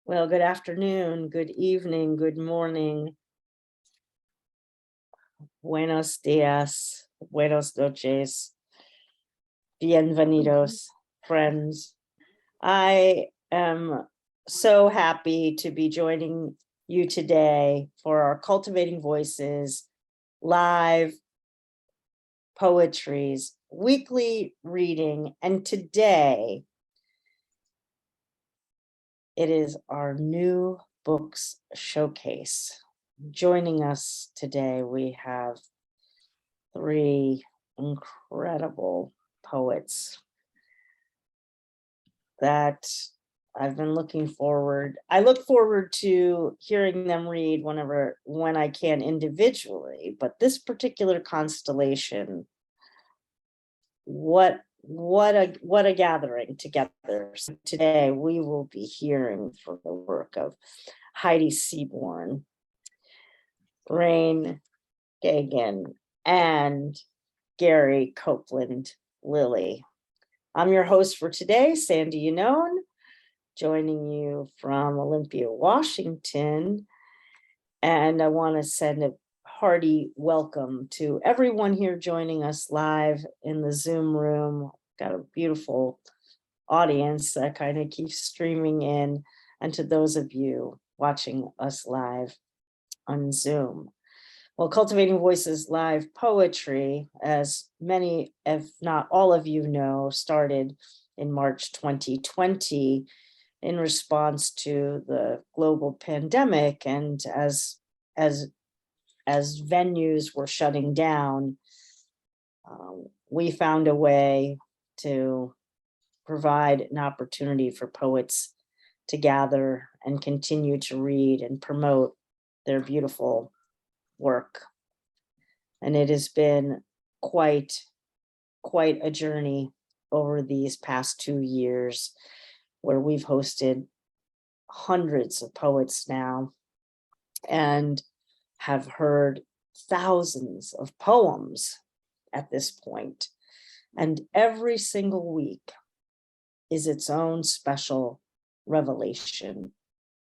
Well, good afternoon, good evening, good morning. Buenos dias, buenos noches, bienvenidos, friends. I am so happy to be joining you today for our Cultivating Voices live poetry's weekly reading. And today, it is our new books showcase. Joining us today, we have three incredible poets that I've been looking forward. I look forward to hearing them read when I can individually, but this particular constellation, what a gathering together. So today we will be hearing from the work of Heide Seaborn, Raine Geoghegan, and Gary Copeland Lilley. I'm your host for today, Sandy Yannone, joining you from Olympia, Washington. And I want to send a hearty welcome to everyone here joining us live in the Zoom room. Got a beautiful audience that kind of keeps streaming in, and to those of you watching us live on Zoom. Well, Cultivating Voices live poetry, as many, if not all of you know, started in March 2020 in response to the global pandemic. And as venues were shutting down, we found a way to provide an opportunity for poets to gather and continue to read and promote their beautiful work. And it has been quite a journey over these past 2 years, where we've hosted hundreds of poets now and have heard thousands of poems at this point. And every single week is its own special revelation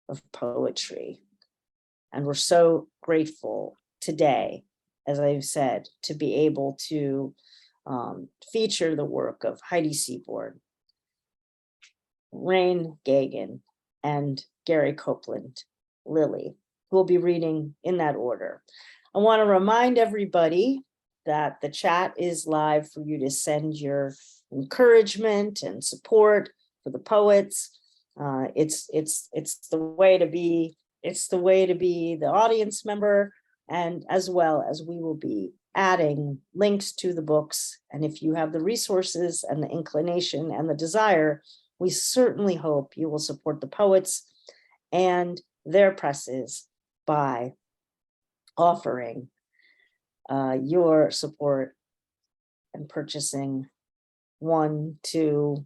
of poetry. And we're so grateful today, as I've said, to be able to feature the work of Heide Seaborn, Raine Geoghegan, and Gary Copeland Lilley, who will be reading in that order. I want to remind everybody that the chat is live for you to send your encouragement and support for the poets. It's the way to be. It's the way to be the audience member, and as well as we will be adding links to the books. And if you have the resources and the inclination and the desire, we certainly hope you will support the poets and their presses by offering your support and purchasing 1, 2,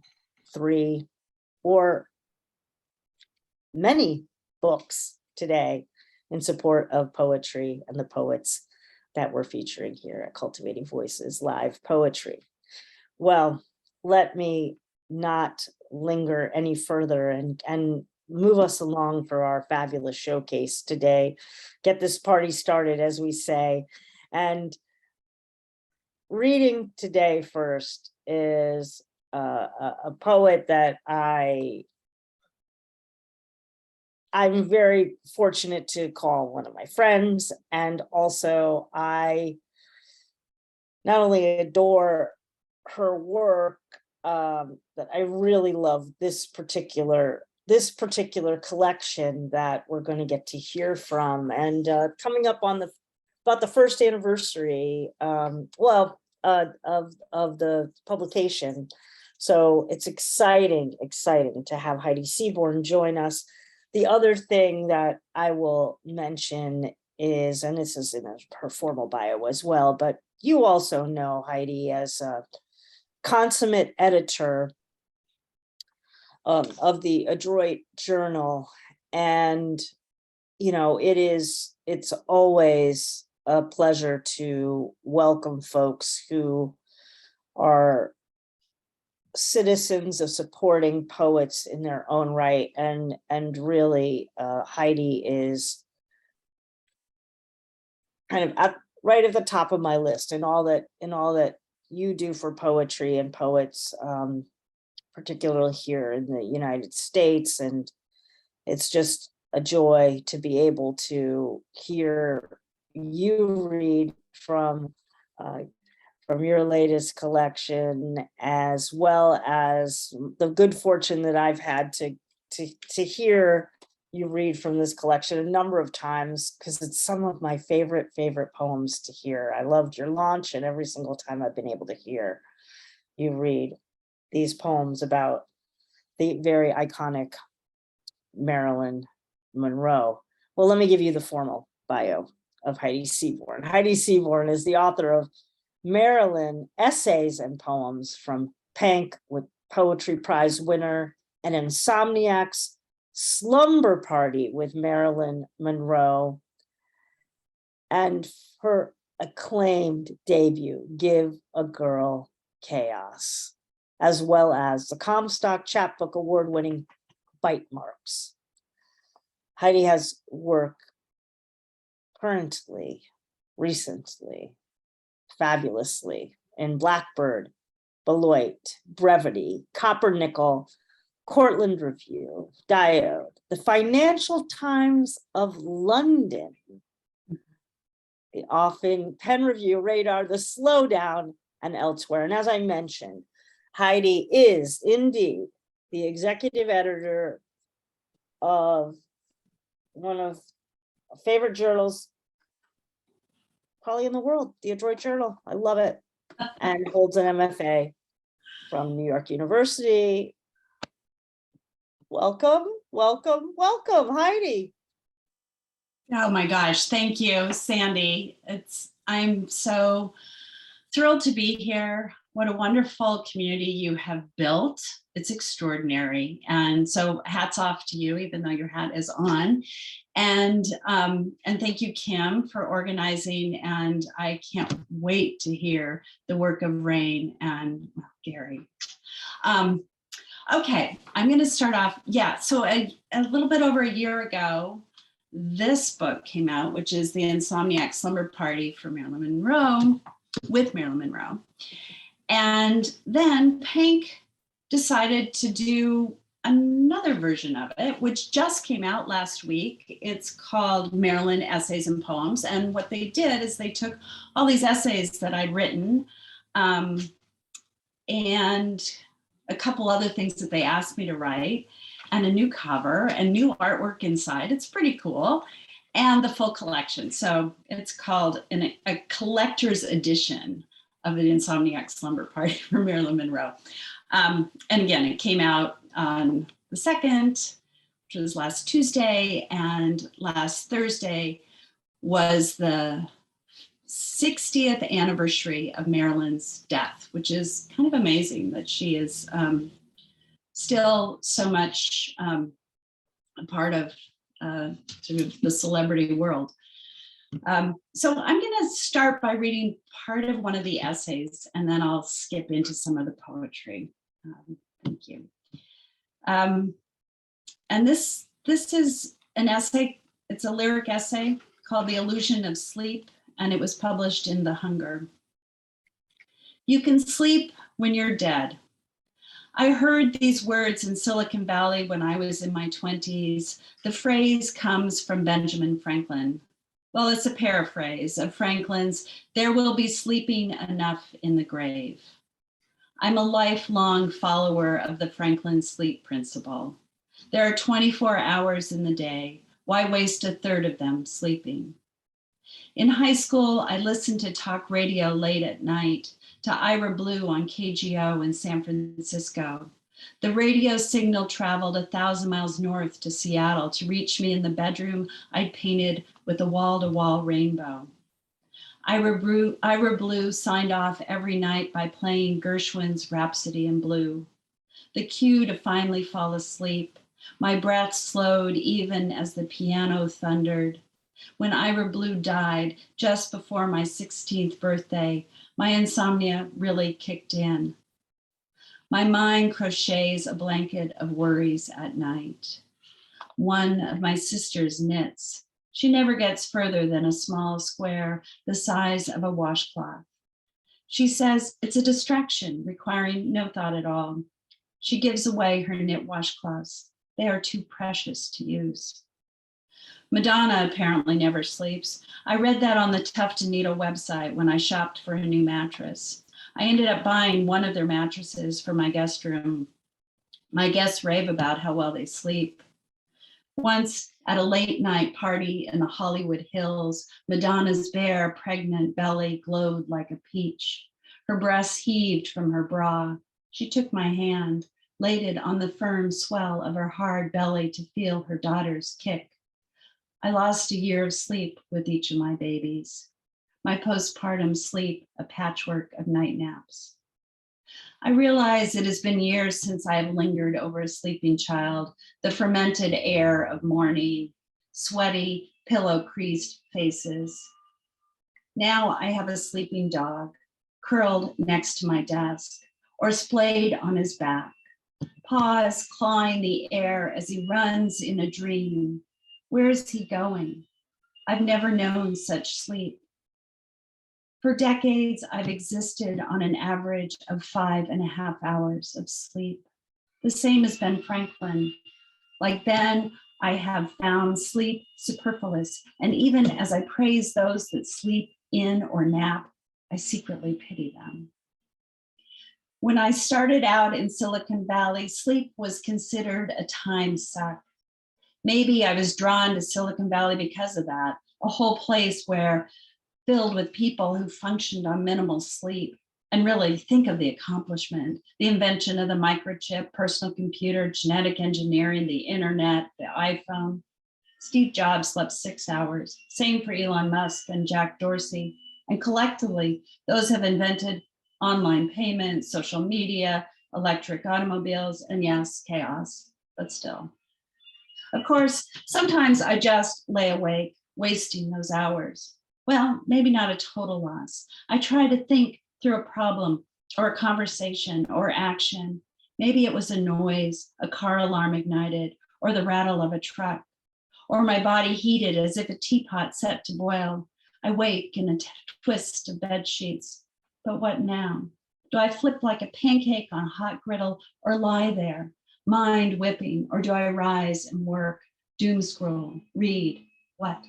3, or many books today in support of poetry and the poets that we're featuring here at Cultivating Voices live poetry. Well, let me not linger any further and move us along for our fabulous showcase today. Get this party started, as we say. And reading today first is a poet that I'm very fortunate to call one of my friends, and also I not only adore her work, that I really love this particular collection that we're going to get to hear from, and coming up on about the first anniversary, of the publication. So it's exciting to have Heide Seaborn join us. The other thing that I will mention is, and this is in her formal bio as well, but you also know Heide as a consummate editor of the Adroit Journal. And, it's always a pleasure to welcome folks who are citizens of supporting poets in their own right, and really Heide is kind of right at the top of my list in all that you do for poetry and poets, particularly here in the United States. And it's just a joy to be able to hear you read from your latest collection, as well as the good fortune that I've had to hear you read from this collection a number of times, because it's some of my favorite poems to hear. I loved your launch, and every single time I've been able to hear you read these poems about the very iconic Marilyn Monroe. Well, let me give you the formal bio of Heide Seaborn. Heide Seaborn is the author of Marilyn Essays and Poems from Pank with Poetry Prize winner, and Insomniac's Slumber Party with Marilyn Monroe, and her acclaimed debut, Give a Girl Chaos, as well as the Comstock Chapbook Award-winning Bite Marks. Heide has work currently, recently, fabulously in Blackbird, Beloit, Brevity, Copper-Nickel, Cortland Review, Diode, the Financial Times of London, the Offing, Pen Review, Radar, the Slowdown, and elsewhere. And as I mentioned, Heide is indeed the executive editor of one of my favorite journals probably in the world, the Adroit Journal. I love it. And holds an MFA from New York University. Welcome, Heide. Oh my gosh, thank you, Sandy. I'm so thrilled to be here. What a wonderful community you have built. It's extraordinary. And so hats off to you, even though your hat is on. And thank you, Kim, for organizing. And I can't wait to hear the work of Raine and Gary. Okay, I'm going to start off. Yeah, so a little bit over a year ago, this book came out, which is The Insomniac Slumber Party for Marilyn Monroe, with Marilyn Monroe. And then Pank decided to do another version of it, which just came out last week. It's called Marilyn Essays and Poems. And what they did is they took all these essays that I'd written and a couple other things that they asked me to write, and a new cover and new artwork inside. It's pretty cool. And the full collection. So it's called a collector's edition of the Insomniac Slumber Party for Marilyn Monroe. And again, it came out on the 2nd, which was last Tuesday, and last Thursday was the 60th anniversary of Marilyn's death, which is kind of amazing that she is still so much a part of sort of the celebrity world. So I'm going to start by reading part of one of the essays, and then I'll skip into some of the poetry. Thank you. And this is an essay. It's a lyric essay called The Illusion of Sleep, and it was published in The Hunger. You can sleep when you're dead. I heard these words in Silicon Valley when I was in my 20s. The phrase comes from Benjamin Franklin. Well, it's a paraphrase of Franklin's, "There will be sleeping enough in the grave." I'm a lifelong follower of the Franklin sleep principle. There are 24 hours in the day. Why waste a third of them sleeping? In high school, I listened to talk radio late at night, to Ira Blue on KGO in San Francisco. The radio signal traveled 1,000 miles north to Seattle to reach me in the bedroom I'd painted with a wall-to-wall rainbow. Ira Blue signed off every night by playing Gershwin's Rhapsody in Blue. The cue to finally fall asleep. My breath slowed even as the piano thundered. When Ira Blue died just before my 16th birthday, my insomnia really kicked in. My mind crochets a blanket of worries at night. One of my sisters knits. She never gets further than a small square the size of a washcloth. She says it's a distraction requiring no thought at all. She gives away her knit washcloths. They are too precious to use. Madonna apparently never sleeps. I read that on the Tuft & Needle website when I shopped for a new mattress. I ended up buying one of their mattresses for my guest room. My guests rave about how well they sleep. Once at a late night party in the Hollywood Hills, Madonna's bare, pregnant belly glowed like a peach. Her breasts heaved from her bra. She took my hand, laid it on the firm swell of her hard belly to feel her daughter's kick. I lost a year of sleep with each of my babies. My postpartum sleep, a patchwork of night naps. I realize it has been years since I have lingered over a sleeping child, the fermented air of morning, sweaty, pillow-creased faces. Now I have a sleeping dog, curled next to my desk, or splayed on his back, paws clawing the air as he runs in a dream. Where is he going? I've never known such sleep. For decades, I've existed on an average of 5.5 hours of sleep. The same as Ben Franklin. Like Ben, I have found sleep superfluous. And even as I praise those that sleep in or nap, I secretly pity them. When I started out in Silicon Valley, sleep was considered a time suck. Maybe I was drawn to Silicon Valley because of that, a whole place where filled with people who functioned on minimal sleep. And really think of the accomplishment, the invention of the microchip, personal computer, genetic engineering, the internet, the iPhone. Steve Jobs slept 6 hours, same for Elon Musk and Jack Dorsey. And collectively, those have invented online payments, social media, electric automobiles, and yes, chaos, but still. Of course, sometimes I just lay awake, wasting those hours. Well, maybe not a total loss. I try to think through a problem or a conversation or action. Maybe it was a noise, a car alarm ignited, or the rattle of a truck, or my body heated as if a teapot set to boil. I wake in a twist of bed sheets. But what now? Do I flip like a pancake on a hot griddle or lie there, mind whipping, or do I rise and work, doom scroll, read, what?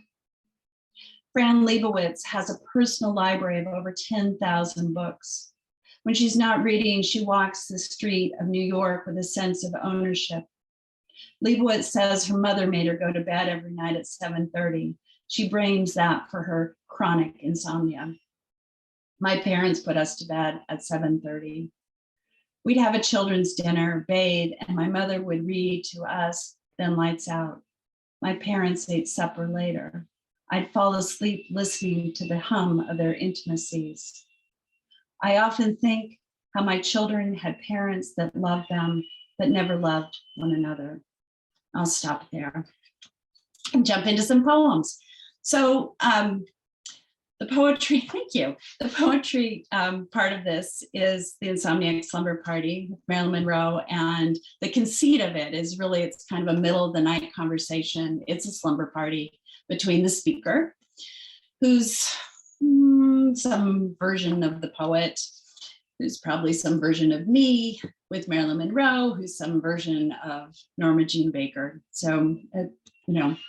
Fran Lebowitz has a personal library of over 10,000 books. When she's not reading, she walks the street of New York with a sense of ownership. Lebowitz says her mother made her go to bed every night at 7:30. She blames that for her chronic insomnia. My parents put us to bed at 7:30. We'd have a children's dinner, bathe, and my mother would read to us, then lights out. My parents ate supper later. I'd fall asleep listening to the hum of their intimacies. I often think how my children had parents that loved them, but never loved one another. I'll stop there and jump into some poems. So the poetry, thank you. The poetry part of this is the Insomniac Slumber Party with Marilyn Monroe. And the conceit of it is really, it's kind of a middle of the night conversation. It's a slumber party between the speaker, who's some version of the poet, who's probably some version of me, with Marilyn Monroe, who's some version of Norma Jean Baker. So,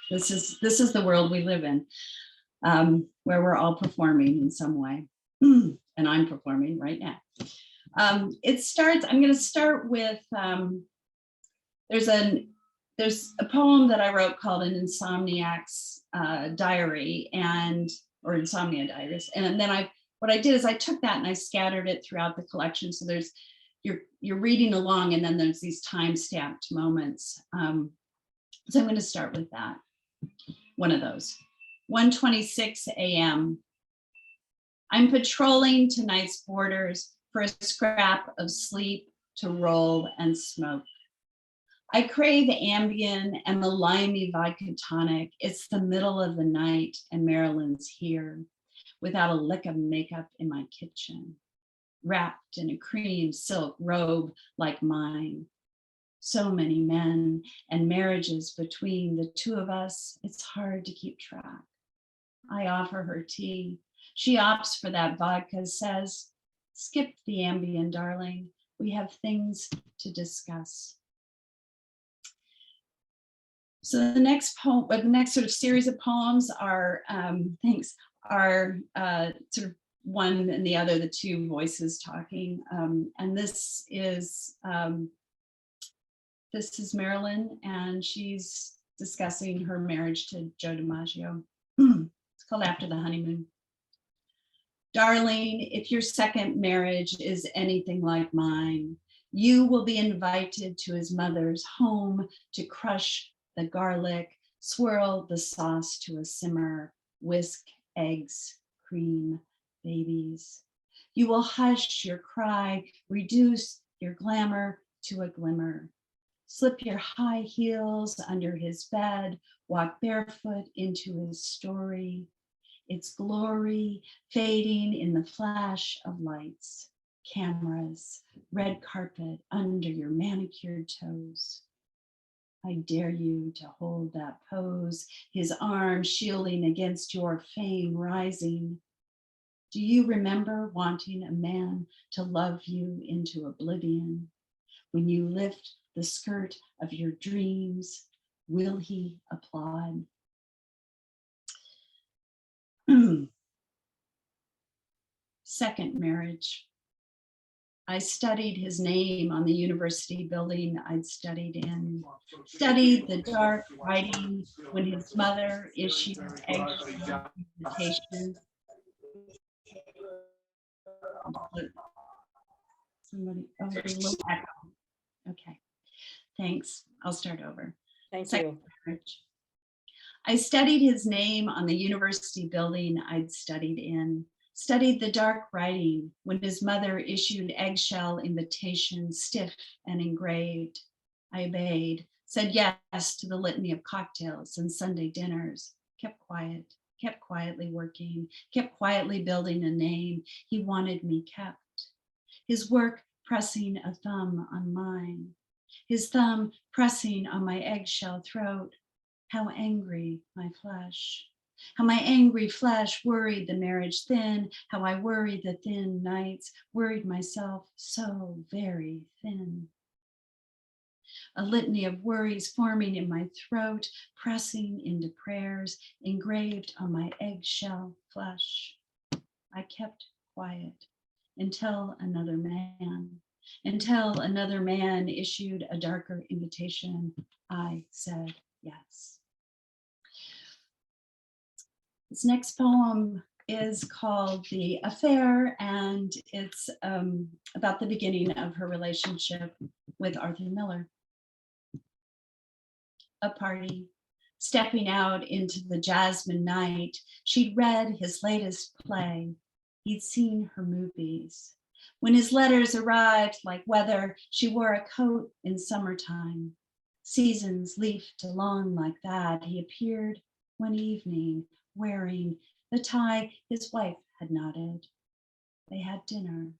this is the world we live in, where we're all performing in some way. And I'm performing right now. I'm going to start with, there's a poem that I wrote called An Insomniac's Diary, or Insomnia Diaries. And then what I did is I took that and I scattered it throughout the collection. So you're reading along, and then there's these time-stamped moments. So I'm going to start with that, one of those. 1:26 a.m. I'm patrolling tonight's borders for a scrap of sleep to roll and smoke. I crave Ambien and the limey vodka tonic. It's the middle of the night and Marilyn's here without a lick of makeup in my kitchen. wrapped in a cream silk robe like mine. So many men and marriages between the two of us, it's hard to keep track. I offer her tea. She opts for that vodka, says, skip the Ambien, darling. We have things to discuss. So the next poem, or the next sort of series of poems are sort of one and the other, the two voices talking. And this is Marilyn, and she's discussing her marriage to Joe DiMaggio. It's called After the Honeymoon. Darling, if your second marriage is anything like mine, you will be invited to his mother's home to crush the garlic, swirl the sauce to a simmer, whisk eggs, cream, babies. You will hush your cry, reduce your glamour to a glimmer. Slip your high heels under his bed, walk barefoot into his story, its glory fading in the flash of lights, cameras, red carpet under your manicured toes. I dare you to hold that pose, his arm shielding against your fame rising. Do you remember wanting a man to love you into oblivion? When you lift the skirt of your dreams, will he applaud? Second marriage. I studied his name on the university building I'd studied in, studied the dark writing when his mother issued eggshell invitations. Somebody, oh, there's a little echo. Okay, thanks. I'll start over. Thank Second you. marriage. I studied his name on the university building I'd studied in, studied the dark writing when his mother issued eggshell invitations, stiff and engraved. I obeyed, said yes to the litany of cocktails and Sunday dinners, kept quiet, kept quietly working, kept quietly building a name. He wanted me kept. His work pressing a thumb on mine, his thumb pressing on my eggshell throat. How angry my flesh, how my angry flesh worried the marriage thin, how I worried the thin nights, worried myself so very thin. A litany of worries forming in my throat, pressing into prayers, engraved on my eggshell flesh. I kept quiet until another man issued a darker invitation. I said yes. This next poem is called The Affair, and it's about the beginning of her relationship with Arthur Miller. A party, stepping out into the jasmine night, she'd read his latest play. He'd seen her movies. When his letters arrived like weather, she wore a coat in summertime. Seasons leafed along like that. He appeared one evening wearing the tie his wife had knotted. They had dinner,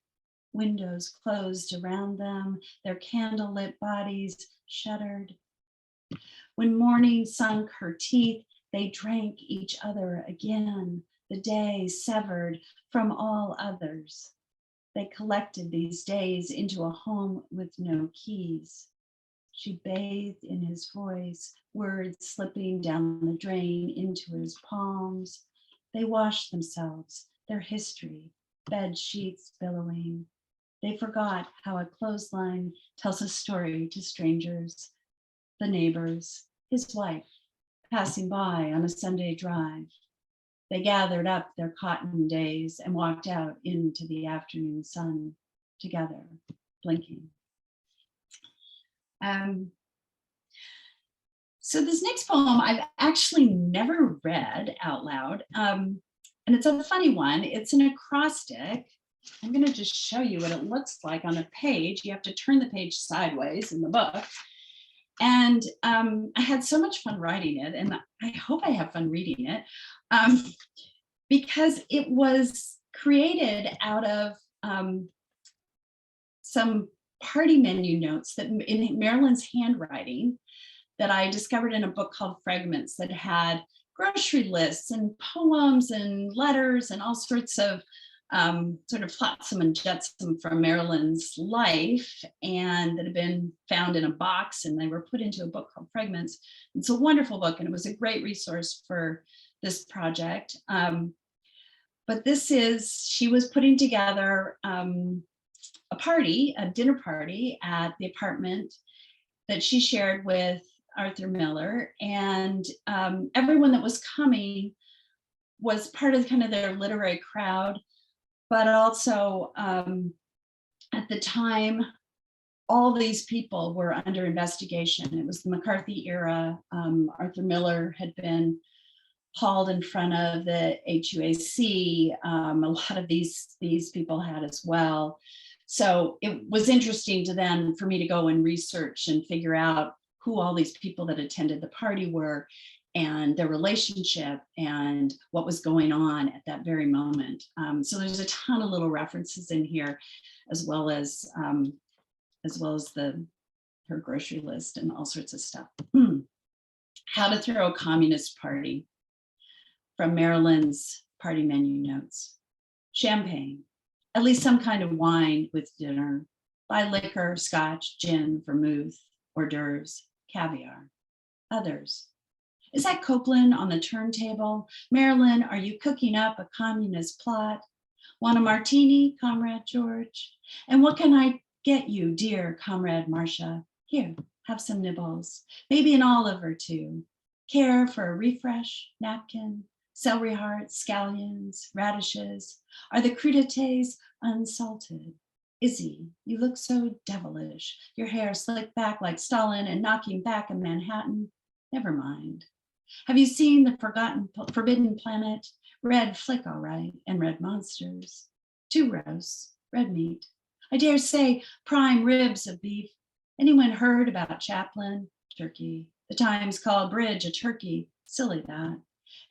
windows closed around them, their candlelit bodies shuddered. When morning sunk her teeth, they drank each other again, the day severed from all others. They collected these days into a home with no keys. She bathed in his voice, words slipping down the drain into his palms. They washed themselves, their history, bed sheets billowing. They forgot how a clothesline tells a story to strangers, the neighbors, his wife, passing by on a Sunday drive. They gathered up their cotton days and walked out into the afternoon sun together, blinking. So this next poem I've actually never read out loud, and it's a funny one. It's an acrostic. I'm going to just show you what it looks like on a page. You have to turn the page sideways in the book. And I had so much fun writing it, and I hope I have fun reading it, because it was created out of some party menu notes that in Marilyn's handwriting that I discovered in a book called Fragments that had grocery lists and poems and letters and all sorts of sort of flotsam and jetsam from Marilyn's life, and that had been found in a box, and they were put into a book called Fragments. It's a wonderful book, and it was a great resource for this project. But she was putting together a party, a dinner party at the apartment that she shared with Arthur Miller, and everyone that was coming was part of kind of their literary crowd, but also at the time, all these people were under investigation. It was the McCarthy era. Arthur Miller had been hauled in front of the HUAC. A lot of these people had as well. So it was interesting to then for me to go and research and figure out who all these people that attended the party were and their relationship and what was going on at that very moment. So there's a ton of little references in here, as well as her grocery list and all sorts of stuff. How to throw a communist party from Marilyn's party menu notes. Champagne, at least some kind of wine with dinner. Buy liquor, scotch, gin, vermouth, hors d'oeuvres, caviar. Others. Is that Copeland on the turntable? Marilyn, are you cooking up a communist plot? Want a martini, Comrade George? And what can I get you, dear Comrade Marcia? Here, have some nibbles, maybe an olive or two. Care for a refresh, napkin, celery hearts, scallions, radishes? Are the crudités unsalted? Izzy, you look so devilish. Your hair slicked back like Stalin and knocking back a Manhattan. Never mind. Have you seen the Forbidden Planet? Red flick, all right, and red monsters. 2 roasts, red meat. I dare say prime ribs of beef. Anyone heard about Chaplin? Turkey. The Times called bridge a turkey. Silly that.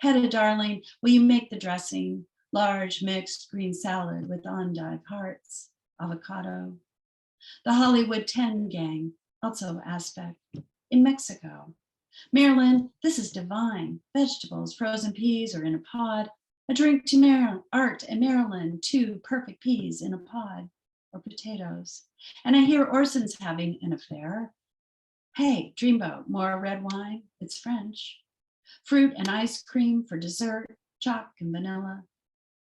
Hedda, darling, will you make the dressing? Large mixed green salad with endive hearts. Avocado. The Hollywood 10 gang, also aspect. In Mexico. Marilyn, this is divine. Vegetables, frozen peas are in a pod. A drink to Art and Marilyn, 2 perfect peas in a pod, or potatoes. And I hear Orson's having an affair. Hey, Dreamboat, more red wine? It's French. Fruit and ice cream for dessert, chalk and vanilla.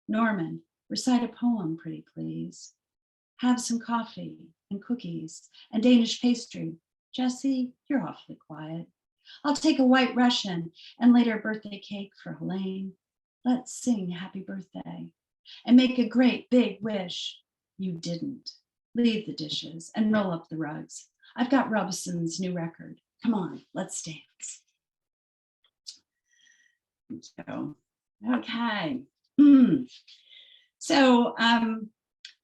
Norman, recite a poem, pretty please. Have some coffee and cookies and Danish pastry. Jessie, you're awfully quiet. I'll take a white Russian and later birthday cake for Helene. Let's sing happy birthday and make a great big wish. You didn't. Leave the dishes and roll up the rugs. I've got Robeson's new record. Come on, let's dance. So, okay. So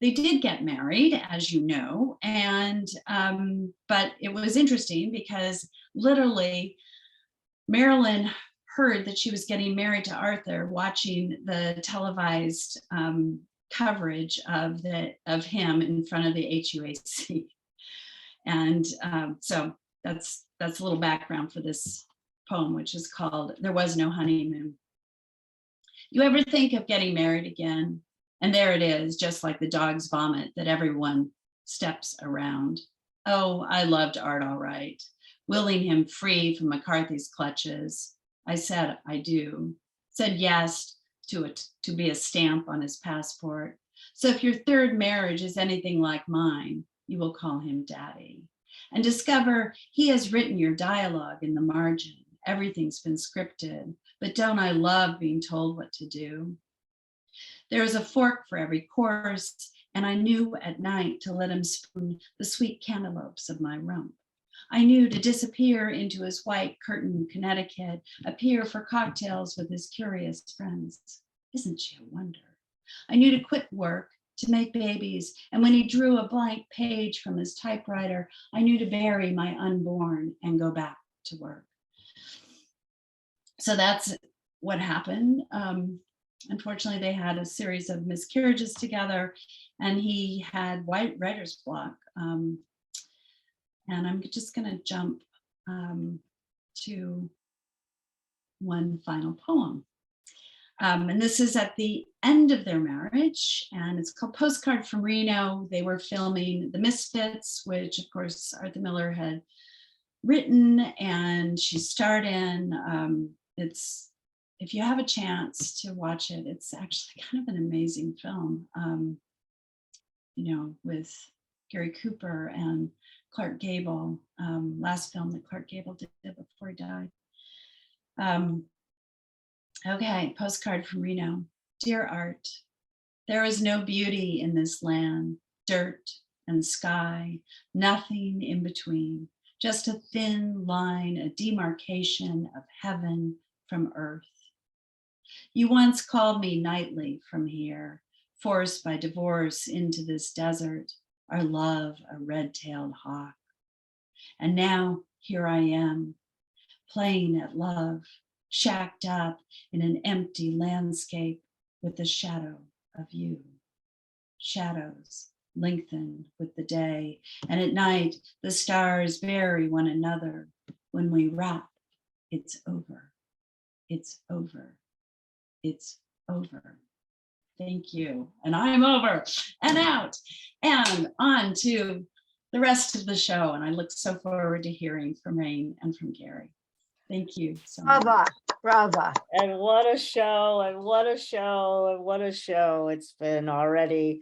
they did get married, as you know, and but it was interesting because literally Marilyn heard that she was getting married to Arthur watching the televised coverage of him in front of the HUAC. And so that's a little background for this poem, which is called There Was No Honeymoon. You ever think of getting married again? And there it is, just like the dog's vomit that everyone steps around. Oh, I loved Art all right, willing him free from McCarthy's clutches. I said, I do. Said yes to be a stamp on his passport. So if your third marriage is anything like mine, you will call him Daddy. And discover he has written your dialogue in the margin. Everything's been scripted, but don't I love being told what to do? There is a fork for every course, and I knew at night to let him spoon the sweet cantaloupes of my rump. I knew to disappear into his white curtain Connecticut, appear for cocktails with his curious friends. Isn't she a wonder? I knew to quit work, to make babies, and when he drew a blank page from his typewriter, I knew to bury my unborn and go back to work. So that's what happened. Unfortunately, they had a series of miscarriages together, and he had white writer's block And I'm just going to jump to one final poem. And this is at the end of their marriage, and it's called Postcard from Reno. They were filming The Misfits, which of course Arthur Miller had written and she starred in. It's, if you have a chance to watch it, it's actually kind of an amazing film, you know, with Gary Cooper and Clark Gable, last film that Clark Gable did before he died. Okay, Postcard from Reno. Dear Art, there is no beauty in this land, dirt and sky, nothing in between, just a thin line, a demarcation of heaven from earth. You once called me nightly from here, forced by divorce into this desert, our love a red-tailed hawk. And now here I am, playing at love, shacked up in an empty landscape with the shadow of you. Shadows lengthen with the day, and at night the stars bury one another. When we wrap, it's over, it's over, it's over. Thank you. And I'm over and out and on to the rest of the show. And I look so forward to hearing from Raine and from Gary. Thank you so much. Brava, brava. And what a show, and what a show, and what a show it's been already.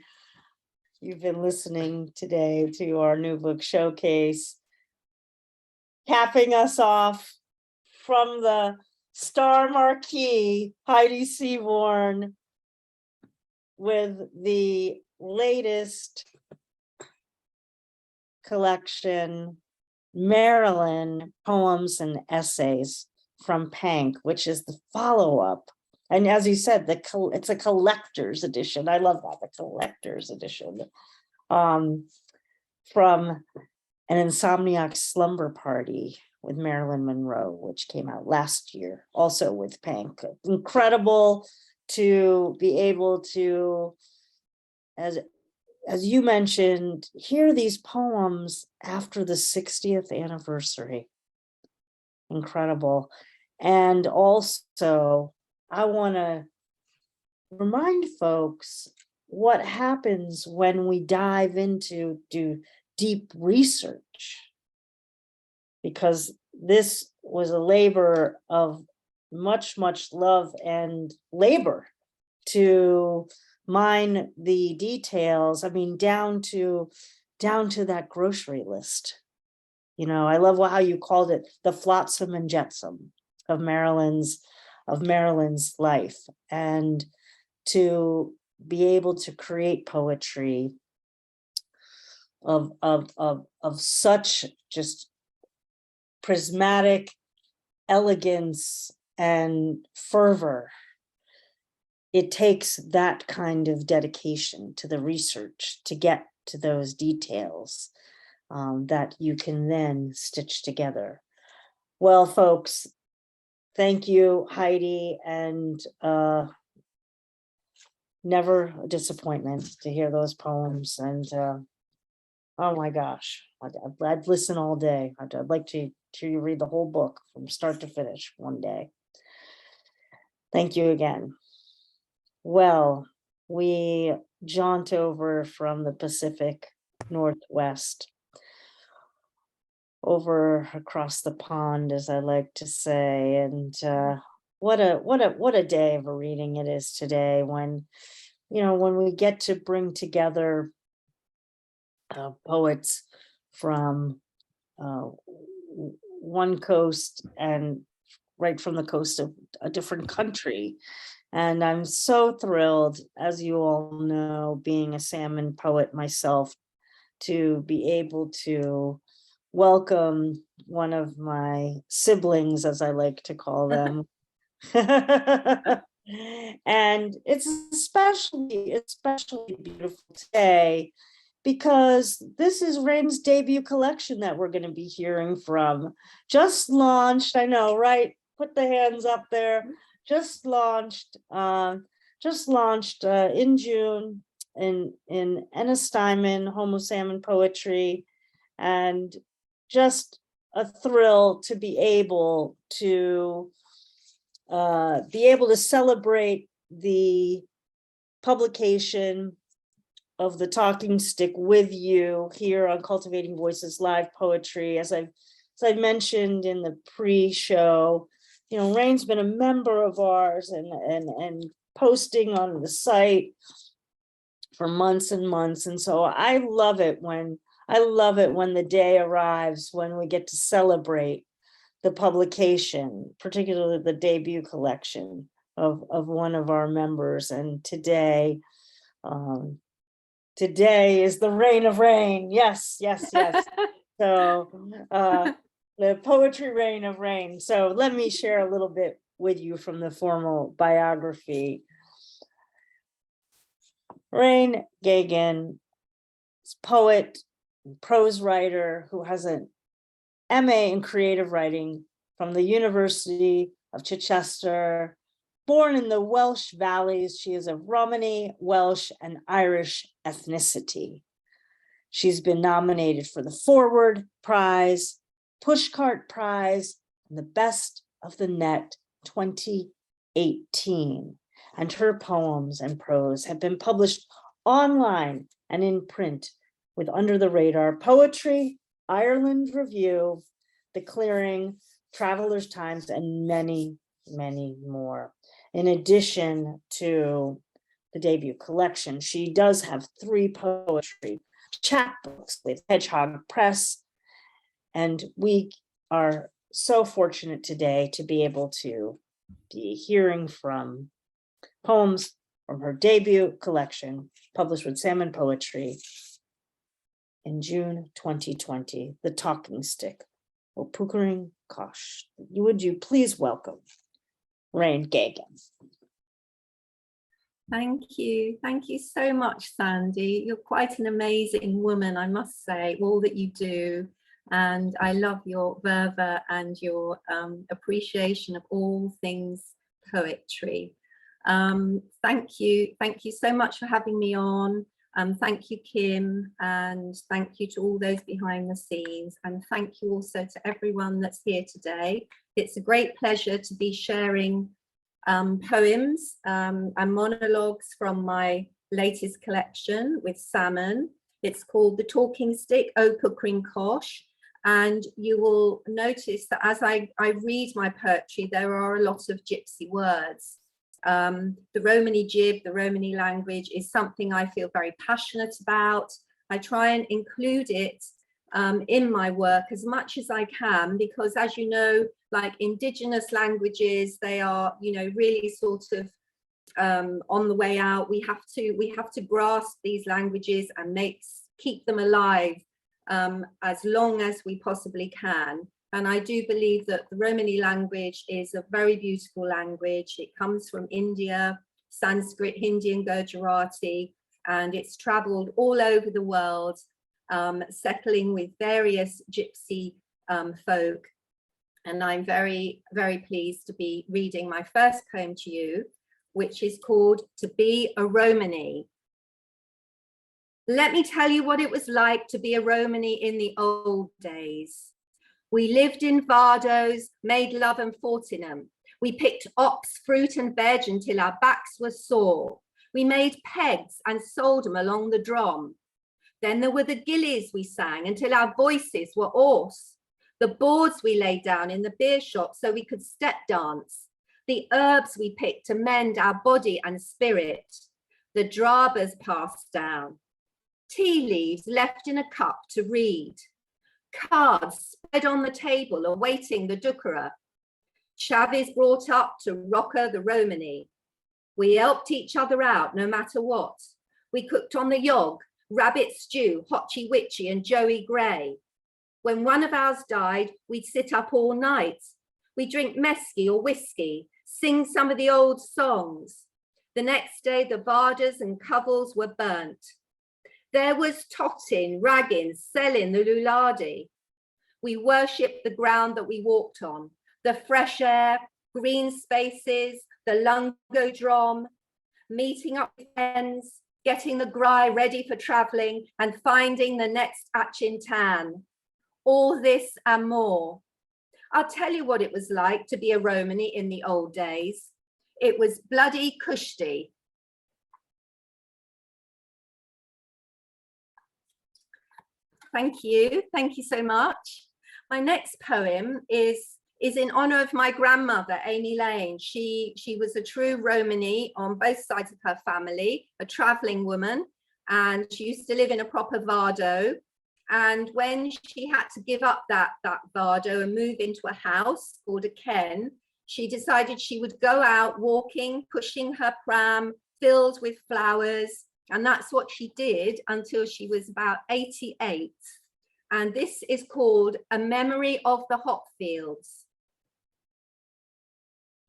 You've been listening today to our new book showcase, capping us off from the star marquee, Heide Seaborn, with the latest collection, Maryland Poems and Essays from Pank, which is the follow-up. And as you said, it's a collector's edition. I love that, the collector's edition. From An Insomniac Slumber Party with Marilyn Monroe, which came out last year, also with Pank. Incredible to be able to, as you mentioned, hear these poems after the 60th anniversary. Incredible. And also, I want to remind folks what happens when we dive into deep research, because this was a labor of much love and labor to mine the details. I mean, down to that grocery list. You know, I love how you called it the flotsam and jetsam of Marilyn's life, and to be able to create poetry of such just prismatic elegance and fervor. It takes that kind of dedication to the research to get to those details that you can then stitch together. Well, folks, thank you, Heidi, and never a disappointment to hear those poems. And oh my gosh, I'd listen all day. I'd like to hear you read the whole book from start to finish one day. Thank you again. Well, we jaunt over from the Pacific Northwest over across the pond, as I like to say, and what a day of a reading it is today, when we get to bring together poets from one coast, and right from the coast of a different country. And I'm so thrilled, as you all know, being a salmon poet myself, to be able to welcome one of my siblings, as I like to call them. And it's especially beautiful today because this is Raine's debut collection that we're going to be hearing from. Just launched, I know, right? Put the hands up there. Just launched in June, in Ennistymen, Homo Salmon poetry, and just a thrill to be able to celebrate the publication of the Talking Stick with you here on Cultivating Voices Live Poetry. As I mentioned in the pre-show, you know, Raine's been a member of ours and posting on the site for months and months. And so I love it when the day arrives when we get to celebrate the publication, particularly the debut collection of one of our members. And today is the reign of Raine. Yes. So the poetry reign of Raine. So let me share a little bit with you from the formal biography. Raine Geoghegan is a poet, prose writer who has an MA in creative writing from the University of Chichester. Born in the Welsh Valleys, she is of Romani, Welsh, and Irish ethnicity. She's been nominated for the Forward Prize, Pushcart Prize, and the Best of the Net 2018. And her poems and prose have been published online and in print with Under the Radar Poetry, Ireland Review, The Clearing, Travelers Times, and many, many more. In addition to the debut collection, she does have 3 poetry chapbooks with Hedgehog Press, and we are so fortunate today to be able to be hearing from poems from her debut collection, published with Salmon Poetry in June 2020, The Talking Stick, or Puckering Kosh. Would you please welcome Raine Geoghegan. Thank you so much, Sandy. You're quite an amazing woman, I must say, all that you do. And I love your verve and your appreciation of all things poetry. Thank you so much for having me on. Thank you, Kim, and thank you to all those behind the scenes, and thank you also to everyone that's here today. It's a great pleasure to be sharing poems and monologues from my latest collection with Salmon. It's called The Talking Stick, O Puckering Kosh, and you will notice that as I read my poetry, there are a lot of gypsy words. The Romani jib, the Romani language, is something I feel very passionate about. I try and include it in my work as much as I can, because as you know, like indigenous languages, they are, you know, really sort of on the way out. We have to grasp these languages and keep them alive as long as we possibly can. And I do believe that the Romani language is a very beautiful language. It comes from India, Sanskrit, Hindi, and Gujarati, and it's traveled all over the world, settling with various gypsy folk. And I'm very, very pleased to be reading my first poem to you, which is called To Be a Romani. Let me tell you what it was like to be a Romani in the old days. We lived in Vardos, made love and fought in them. We picked ox, fruit and veg until our backs were sore. We made pegs and sold them along the drom. Then there were the gillies we sang until our voices were hoarse. The boards we laid down in the beer shop so we could step dance. The herbs we picked to mend our body and spirit. The drabas passed down. Tea leaves left in a cup to read. Cards spread on the table awaiting the dukara. Chavis brought up to rocker the Romani. We helped each other out no matter what. We cooked on the yog, rabbit stew, hotchy witchy and Joey Gray. When one of ours died, we'd sit up all night. We'd drink mesky or whiskey, sing some of the old songs. The next day, the vardas and covels were burnt. There was totting, ragging, selling the luladi. We worshipped the ground that we walked on, the fresh air, green spaces, the lungo drum, meeting up with friends, getting the gry ready for traveling and finding the next Achin Tan. All this and more. I'll tell you what it was like to be a Romany in the old days. It was bloody cushy. Thank you so much. My next poem is in honor of my grandmother, Amy Lane. She was a true Romany on both sides of her family, a traveling woman, and she used to live in a proper Vardo. And when she had to give up that Vardo and move into a house called a Ken, she decided she would go out walking, pushing her pram filled with flowers. And that's what she did until she was about 88. And this is called A Memory of the Hop Fields.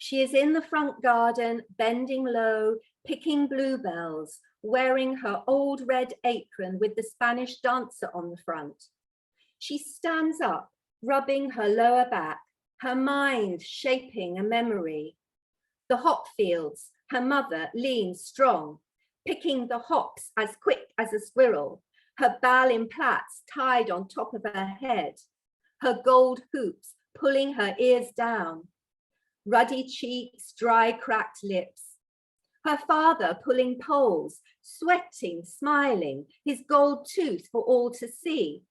She is in the front garden, bending low, picking bluebells, wearing her old red apron with the Spanish dancer on the front. She stands up, rubbing her lower back, her mind shaping a memory. The hop fields, her mother leans strong, picking the hops as quick as a squirrel, her bal in plaits tied on top of her head, her gold hoops pulling her ears down, ruddy cheeks, dry cracked lips. Her father pulling poles, sweating, smiling, his gold tooth for all to see.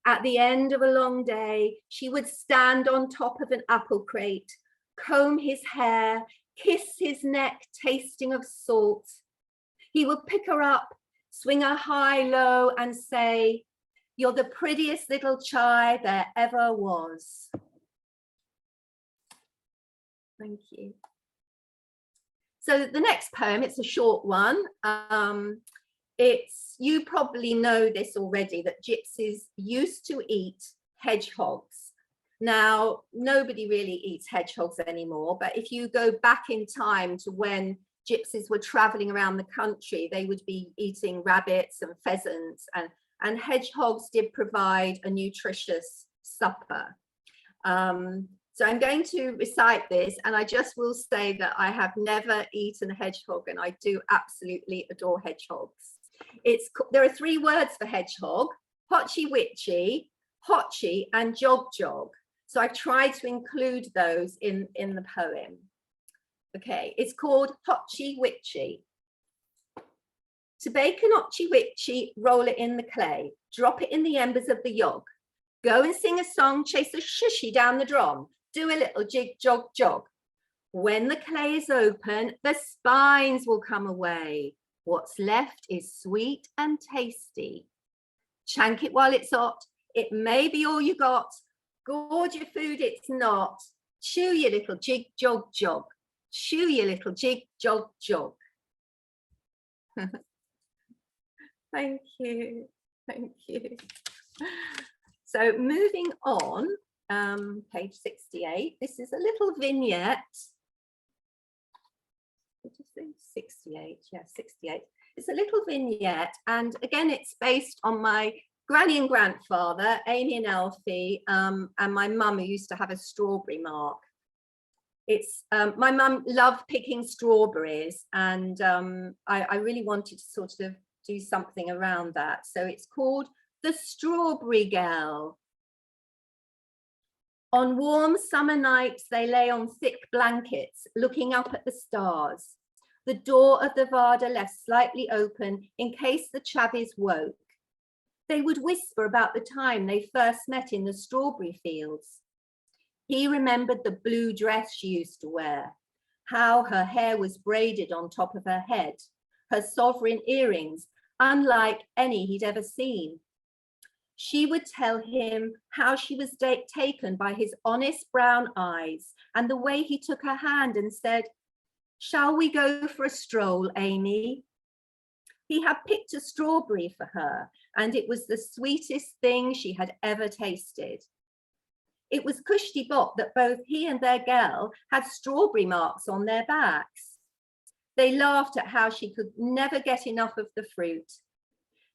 At the end of a long day, she would stand on top of an apple crate, comb his hair, kiss his neck, tasting of salt. He would pick her up, swing her high, low, and say, "You're the prettiest little chai there ever was." Thank you. So the next poem, it's a short one. You probably know this already, that gypsies used to eat hedgehogs. Now, nobody really eats hedgehogs anymore, but if you go back in time to when gypsies were traveling around the country, they would be eating rabbits and pheasants, and hedgehogs did provide a nutritious supper. So I'm going to recite this, and I just will say that I have never eaten a hedgehog, and I do absolutely adore hedgehogs. There are 3 words for hedgehog: hotchy witchy, hotchy, and jog jog. So I've tried to include those in the poem. Okay, it's called hotchy witchy. To bake an hotchy witchy, roll it in the clay, drop it in the embers of the yog. Go and sing a song, chase a shushy down the drum, do a little jig jog jog. When the clay is open, the spines will come away. What's left is sweet and tasty. Chank it while it's hot, it may be all you got. Gorge your food, it's not. Chew your little jig jog jog. Chew your little jig jog jog. Thank you. So moving on, page 68, this is a little vignette. What is this? 68, yeah, 68. It's a little vignette, and again, it's based on my granny and grandfather, Amy and Alfie, and my mum, who used to have a strawberry mark. It's my mum loved picking strawberries, and I really wanted to sort of do something around that. So it's called The Strawberry Girl. On warm summer nights, they lay on thick blankets, looking up at the stars. The door of the Varda left slightly open in case the chavies woke. They would whisper about the time they first met in the strawberry fields. He remembered the blue dress she used to wear, how her hair was braided on top of her head, her sovereign earrings, unlike any he'd ever seen. She would tell him how she was taken by his honest brown eyes and the way he took her hand and said, "Shall we go for a stroll, Amy?" He had picked a strawberry for her, and it was the sweetest thing she had ever tasted. It was cushty bot that both he and their girl had strawberry marks on their backs. They laughed at how she could never get enough of the fruit.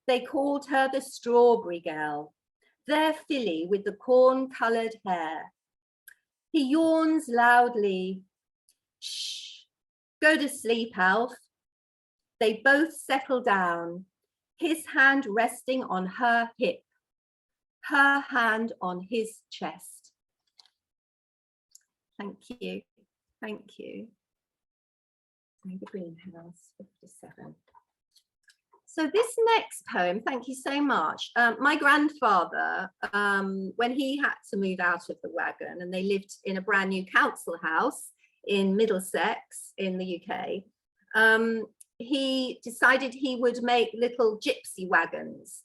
They called her the Strawberry Girl, their filly with the corn-coloured hair. He yawns loudly. "Shh, go to sleep, Alf." They both settle down, his hand resting on her hip, her hand on his chest. Thank you. Thank you. The Greenhouse, 57. So this next poem, thank you so much. My grandfather, when he had to move out of the wagon and they lived in a brand new council house in Middlesex in the UK, he decided he would make little gypsy wagons.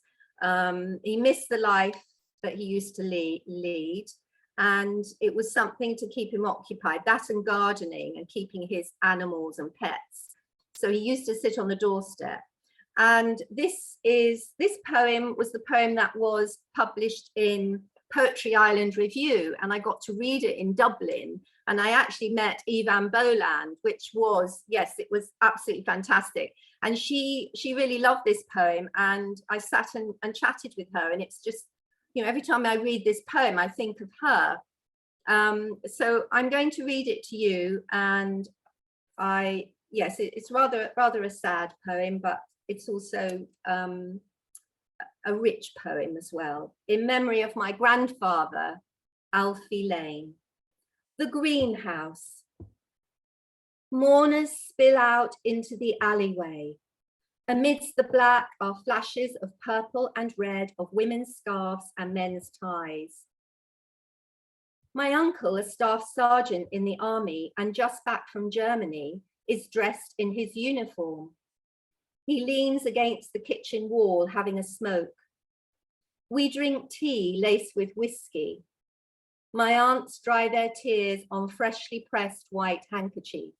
He missed the life that he used to lead, and it was something to keep him occupied, that and gardening and keeping his animals and pets. So he used to sit on the doorstep. And this poem was the poem that was published in Poetry Island Review, and I got to read it in Dublin, and I actually met Evan Boland, which was, yes, it was absolutely fantastic. And she really loved this poem, and I sat and chatted with her, and it's just, you know, every time I read this poem, I think of her. So I'm going to read it to you, and yes, it's rather a sad poem, but it's also a rich poem as well. In memory of my grandfather, Alfie Lane. The Greenhouse. Mourners spill out into the alleyway. Amidst the black are flashes of purple and red of women's scarves and men's ties. My uncle, a staff sergeant in the army and just back from Germany, is dressed in his uniform. He leans against the kitchen wall, having a smoke. We drink tea laced with whiskey. My aunts dry their tears on freshly pressed white handkerchiefs.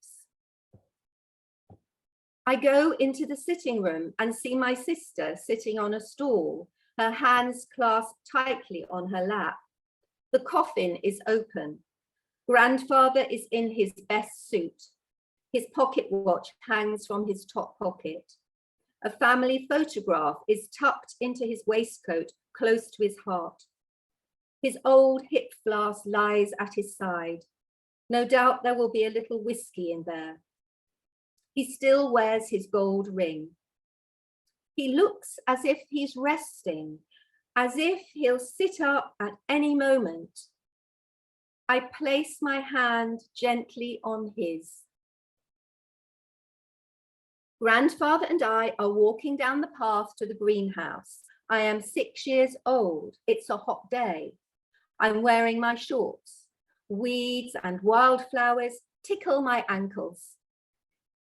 I go into the sitting room and see my sister sitting on a stool, her hands clasped tightly on her lap. The coffin is open. Grandfather is in his best suit. His pocket watch hangs from his top pocket. A family photograph is tucked into his waistcoat close to his heart. His old hip flask lies at his side. No doubt there will be a little whiskey in there. He still wears his gold ring. He looks as if he's resting, as if he'll sit up at any moment. I place my hand gently on his. Grandfather and I are walking down the path to the greenhouse. I am 6 years old. It's a hot day. I'm wearing my shorts. Weeds and wildflowers tickle my ankles.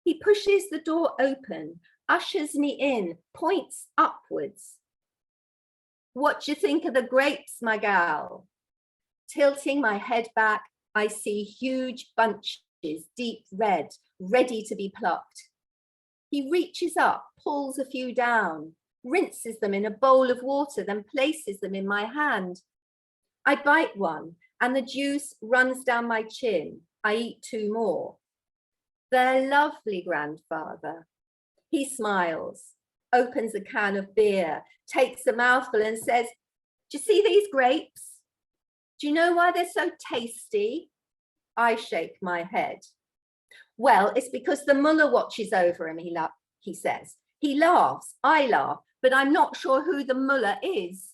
He pushes the door open, ushers me in, points upwards. What do you think of the grapes, my gal? Tilting my head back, I see huge bunches, deep red, ready to be plucked. He reaches up, pulls a few down, rinses them in a bowl of water, then places them in my hand. I bite one and the juice runs down my chin. I eat 2 more. They're lovely, grandfather. He smiles, opens a can of beer, takes a mouthful and says, do you see these grapes? Do you know why they're so tasty? I shake my head. Well, it's because the mullah watches over him, he says. He laughs, I laugh, but I'm not sure who the mullah is.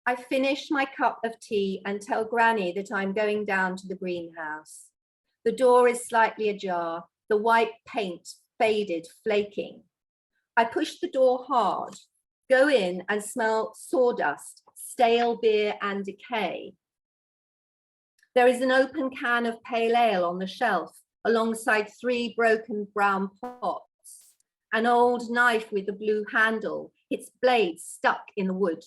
I finish my cup of tea and tell Granny that I'm going down to the greenhouse. The door is slightly ajar, the white paint faded, flaking. I push the door hard, go in and smell sawdust, stale beer and decay. There is an open can of pale ale on the shelf, alongside 3 broken brown pots, an old knife with a blue handle, its blade stuck in the wood.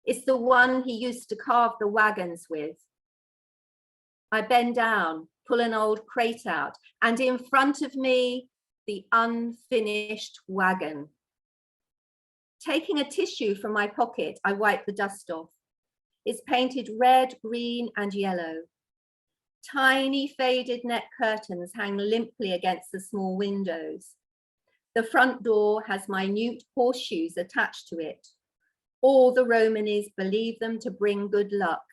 It's the one he used to carve the wagons with. I bend down, pull an old crate out, and in front of me, the unfinished wagon. Taking a tissue from my pocket, I wipe the dust off. It's painted red, green, and yellow. Tiny faded net curtains hang limply against the small windows. The front door has minute horseshoes attached to it. All the Romanis believe them to bring good luck.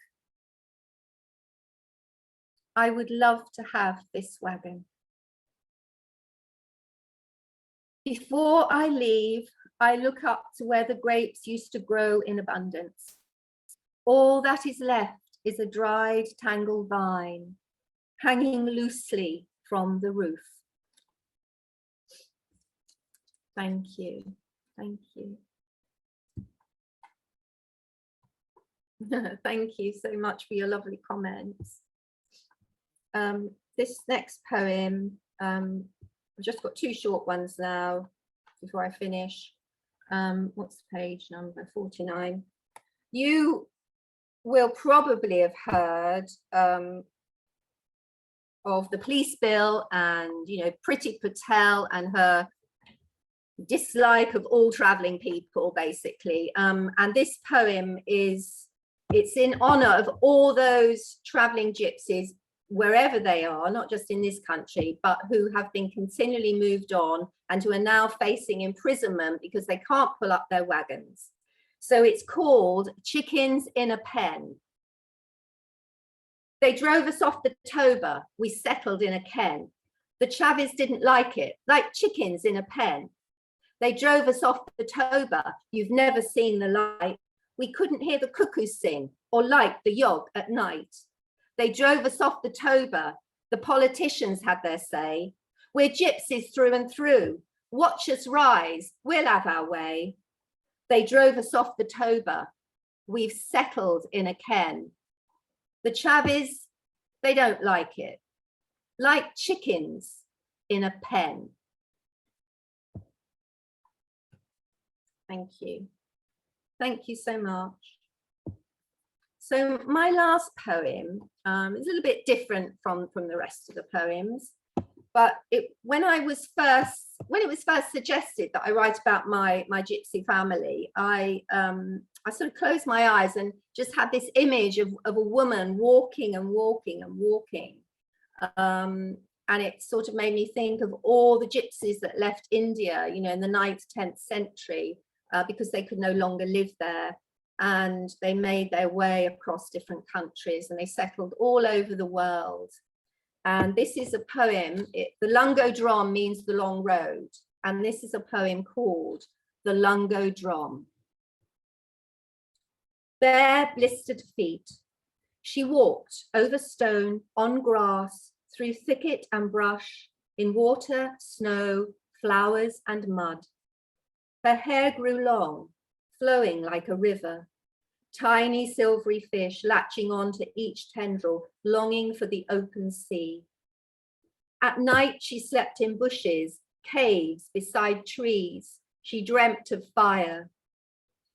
I would love to have this wagon. Before I leave, I look up to where the grapes used to grow in abundance. All that is left is a dried, tangled vine hanging loosely from the roof. Thank you. Thank you. Thank you so much for your lovely comments. This next poem, I've just got two short ones now before I finish. What's the page number? 49. You will probably have heard of the police bill and, you know, Priti Patel and her dislike of all traveling people, basically. And this poem it's in honor of all those traveling gypsies, wherever they are, not just in this country, but who have been continually moved on and who are now facing imprisonment because they can't pull up their wagons. So it's called Chickens in a Pen. They drove us off the Toba, we settled in a ken. The Chavis didn't like it, like chickens in a pen. They drove us off the Toba, you've never seen the light. We couldn't hear the cuckoos sing or light the yog at night. They drove us off the Toba, the politicians had their say. We're gypsies through and through, watch us rise, we'll have our way. They drove us off the Toba, we've settled in a ken. The Chavis, they don't like it, like chickens in a pen. Thank you. Thank you so much. So my last poem is a little bit different from the rest of the poems, but when it was first suggested that I write about my gypsy family, I sort of closed my eyes and just had this image of a woman walking and walking and walking. And it sort of made me think of all the gypsies that left India, you know, in the 9th, 10th century, because they could no longer live there. And they made their way across different countries and they settled all over the world. And this is a poem, the Lungo Drom means the long road. And this is a poem called The Lungo Drom. Bare blistered feet, she walked over stone, on grass, through thicket and brush, in water, snow, flowers and mud. Her hair grew long, flowing like a river. Tiny silvery fish latching on to each tendril, longing for the open sea. At night she slept in bushes, caves, beside trees. She dreamt of fire.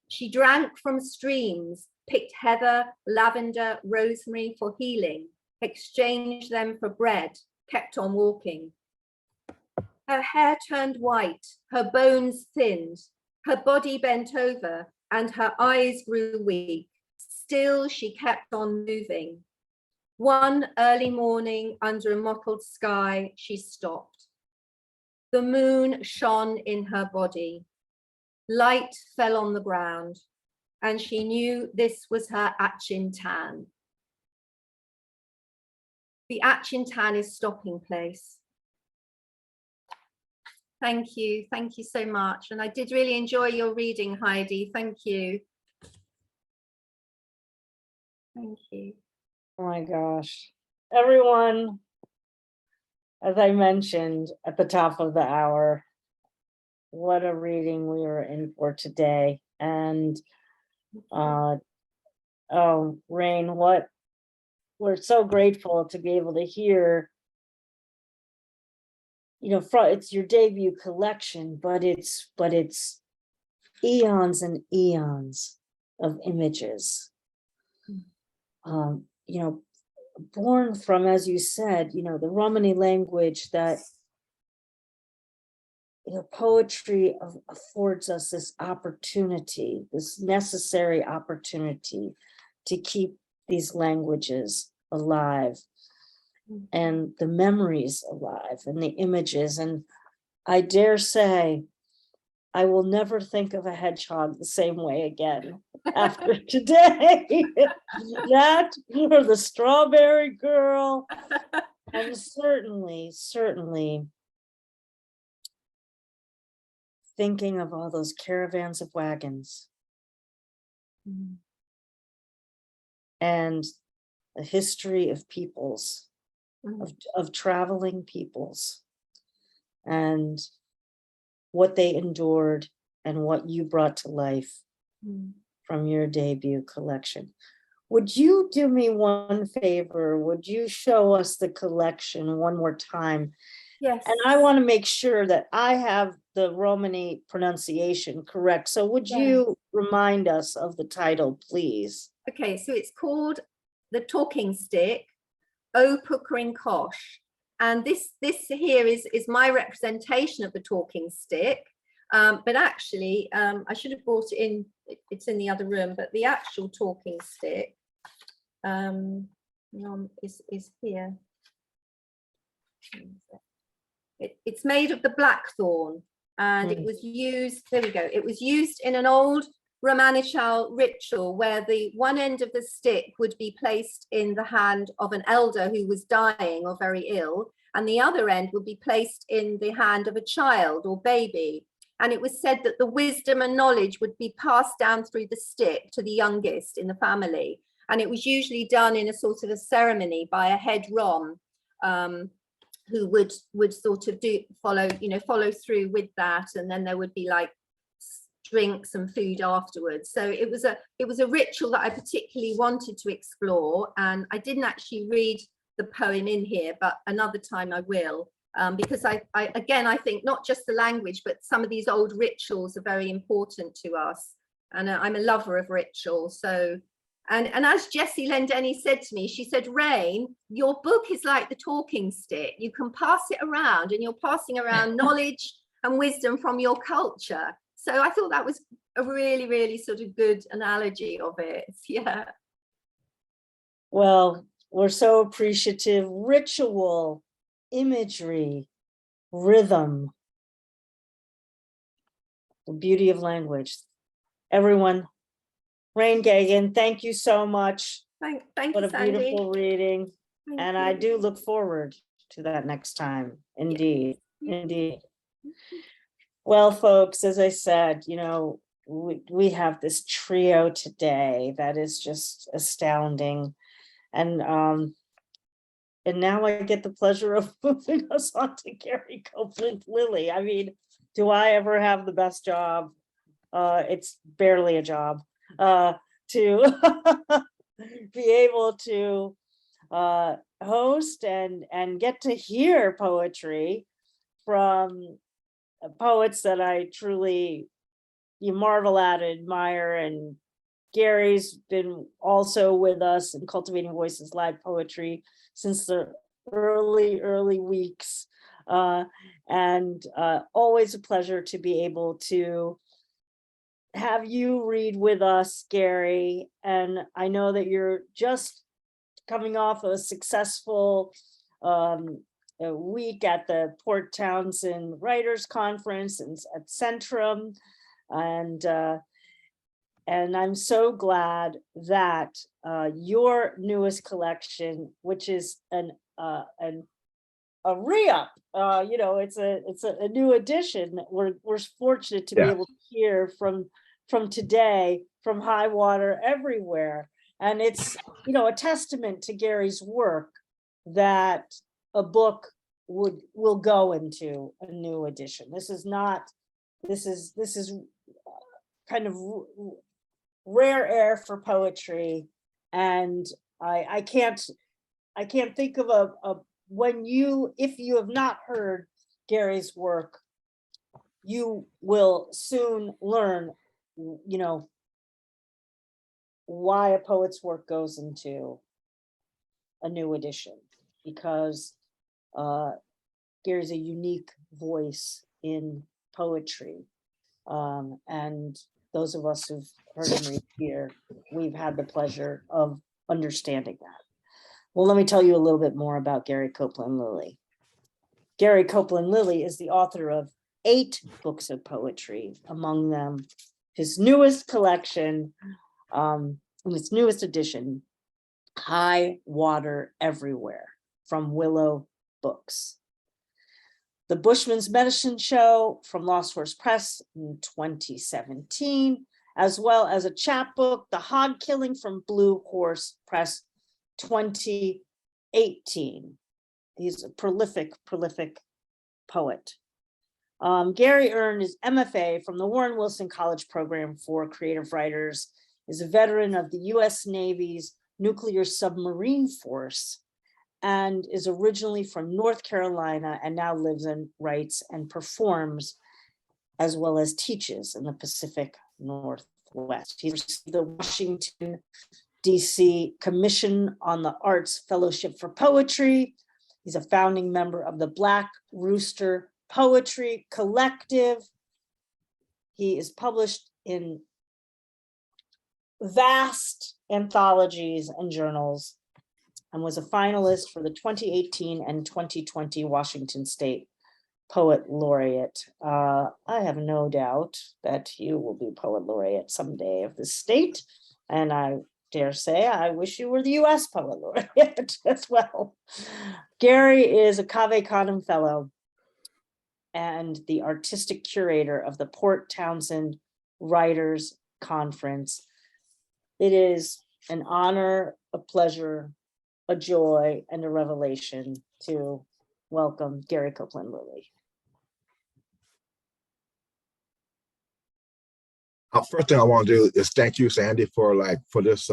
She drank from streams, picked heather, lavender, rosemary for healing, exchanged them for bread, kept on walking. Her hair turned white, her bones thinned, her body bent over, and her eyes grew weak. Still, she kept on moving. One early morning, under a mottled sky, she stopped. The moon shone in her body. Light fell on the ground, and she knew this was her Achintan. The Achintan is stopping place. Thank you so much. And I did really enjoy your reading, Heidi. Thank you. Thank you. Oh my gosh. Everyone, as I mentioned at the top of the hour, what a reading we were in for today. And oh, Raine, we're so grateful to be able to hear, you know, it's your debut collection, but it's eons and eons of images. You know, born from, as you said, you know, the Romani language that, you know, poetry affords us this opportunity, this necessary opportunity to keep these languages alive and the memories alive and the images. And I dare say, I will never think of a hedgehog the same way again after today. That or the strawberry girl. And certainly thinking of all those caravans of wagons and the history of peoples, of traveling peoples, and what they endured and what you brought to life from your debut collection. Would you do me one favor? Would you show us the collection one more time? Yes. And I want to make sure that I have the Romani pronunciation correct. So would you remind us of the title, please? Okay, so it's called The Talking Stick, O Puckering Kosh. And this here is my representation of the talking stick. But actually, I should have brought it in, it's in the other room, but the actual talking stick is here. It's made of the blackthorn, and it was used, there we go, it was used in an old Romanichal ritual where the one end of the stick would be placed in the hand of an elder who was dying or very ill, and the other end would be placed in the hand of a child or baby. And it was said that the wisdom and knowledge would be passed down through the stick to the youngest in the family. And it was usually done in a sort of a ceremony by a head rom, who would sort of follow through with that, and then there would be like drinks and food afterwards. So it was a ritual that I particularly wanted to explore, and I didn't actually read the poem in here, but another time I will, because I think not just the language, but some of these old rituals are very important to us, and I'm a lover of rituals. So and as Jessie Lendenny said to me, she said, Raine, your book is like the talking stick. You can pass it around, and you're passing around knowledge and wisdom from your culture. So I thought that was a really, really sort of good analogy of it. Yeah. Well, we're so appreciative. Ritual, imagery, rhythm, the beauty of language. Everyone, Raine Geoghegan, thank you so much. Thank What you, a Sandy. beautiful reading. Thank And you. I do look forward to that next time. Indeed, indeed. Well, folks, as I said, we have this trio today that is just astounding. And now I get the pleasure of moving us on to Gary Copeland Lilley. I mean, do I ever have the best job? It's barely a job to be able to host and get to hear poetry from poets that I truly marvel at, admire. And Gary's been also with us in Cultivating Voices live poetry since the early weeks, and always a pleasure to be able to have you read with us, Gary. And I know that you're just coming off a successful a week at the Port Townsend Writers Conference and at Centrum, and I'm so glad that your newest collection, which is a re-up, it's a new edition. We're fortunate to be able to hear from today, from High Water Everywhere, and it's a testament to Gary's work that a book will go into a new edition. This is kind of rare air for poetry, and I can't think of a if you have not heard Gary's work, you will soon learn why a poet's work goes into a new edition, because Gary's a unique voice in poetry, and those of us who've heard him read here, we've had the pleasure of understanding that. Well, let me tell you a little bit more about Gary Copeland Lilley. Gary Copeland Lilley is the author of 8 books of poetry, among them his newest collection, his newest edition, High Water Everywhere, from Willow Books. The Bushman's Medicine Show from Lost Horse Press in 2017, as well as a chapbook, The Hog Killing from Blue Horse Press 2018. He's a prolific poet. Gary earned his MFA from the Warren Wilson College Program for Creative Writers, is a veteran of the US Navy's Nuclear Submarine Force, and is originally from North Carolina and now lives and writes and performs as well as teaches in the Pacific Northwest. He received the Washington, D.C. Commission on the Arts Fellowship for Poetry. He's a founding member of the Black Rooster Poetry Collective. He is published in vast anthologies and journals, and was a finalist for the 2018 and 2020 Washington State Poet Laureate. I have no doubt that you will be Poet Laureate someday of the state, and I dare say I wish you were the US Poet Laureate as well. Gary is a Cave Canem Fellow and the artistic curator of the Port Townsend Writers Conference. It is an honor, a pleasure, a joy, and a revelation to welcome Gary Copeland Lilley. First thing I want to do is thank you, Sandy, for this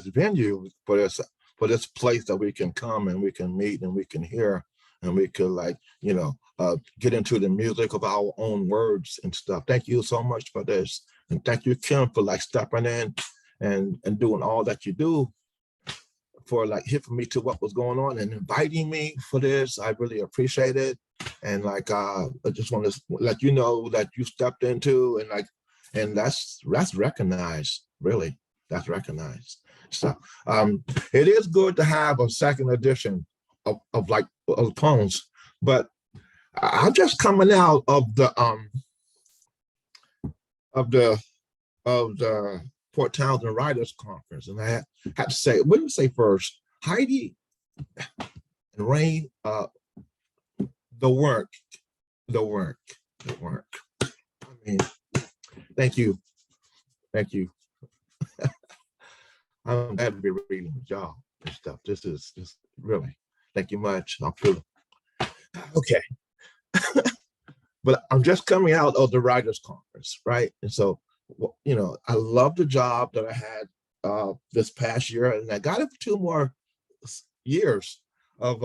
venue, for this place that we can come and we can meet and we can hear and we could get into the music of our own words and stuff. Thank you so much for this, and thank you, Kim, for stepping in and doing all that you do, for hipping me to what was going on and inviting me for this. I really appreciate it. And I just want to let you know that you stepped into and that's recognized, really, that's recognized. So it is good to have a second edition of poems, but I'm just coming out of the Port Townsend Writers Conference, and I had to say, what did we say first? Heide and Raine, the work. I mean, thank you. I'm glad to be reading with y'all and stuff. This is just really, thank you much. I'm feeling okay. But I'm just coming out of the Writers Conference, right? And so, I love the job that I had this past year, and I got it for 2 more years of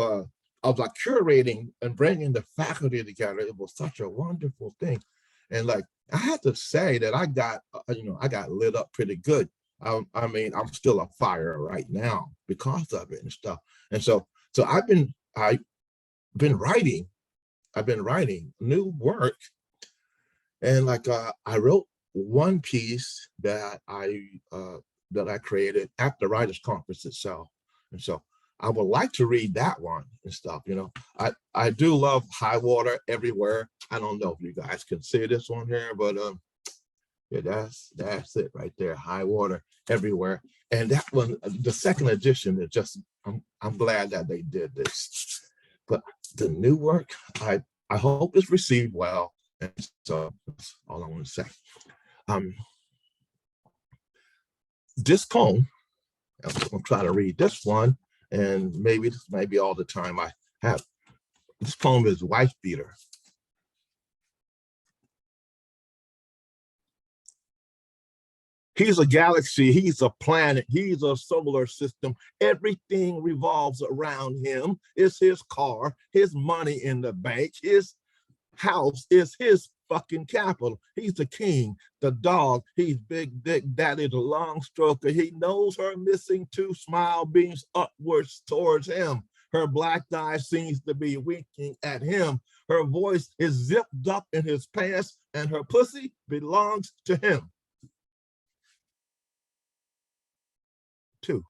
curating and bringing the faculty together. It was such a wonderful thing, and I had to say that I got lit up pretty good. I mean, I'm still a fire right now because of it and stuff. And so I've been writing new work, and I wrote one piece that I created at the Writers Conference itself, and so I would like to read that one and stuff. I do love High Water Everywhere. I don't know if you guys can see this one here, but yeah, that's it right there, High Water Everywhere. And that one, the second edition, is just I'm glad that they did this. But the new work, I hope it's received well, and so that's all I want to say. This poem, I'm gonna try to read this one, and maybe this may be all the time I have. This poem is Wife Beater. He's a galaxy, he's a planet, he's a solar system. Everything revolves around him. It's his car, his money in the bank, his house is his fucking capital. He's the king, the dog, he's Big Dick Daddy, the long stroker. He knows her missing 2 smile beams upwards towards him. Her black eye seems to be winking at him. Her voice is zipped up in his pants, and her pussy belongs to him. 2.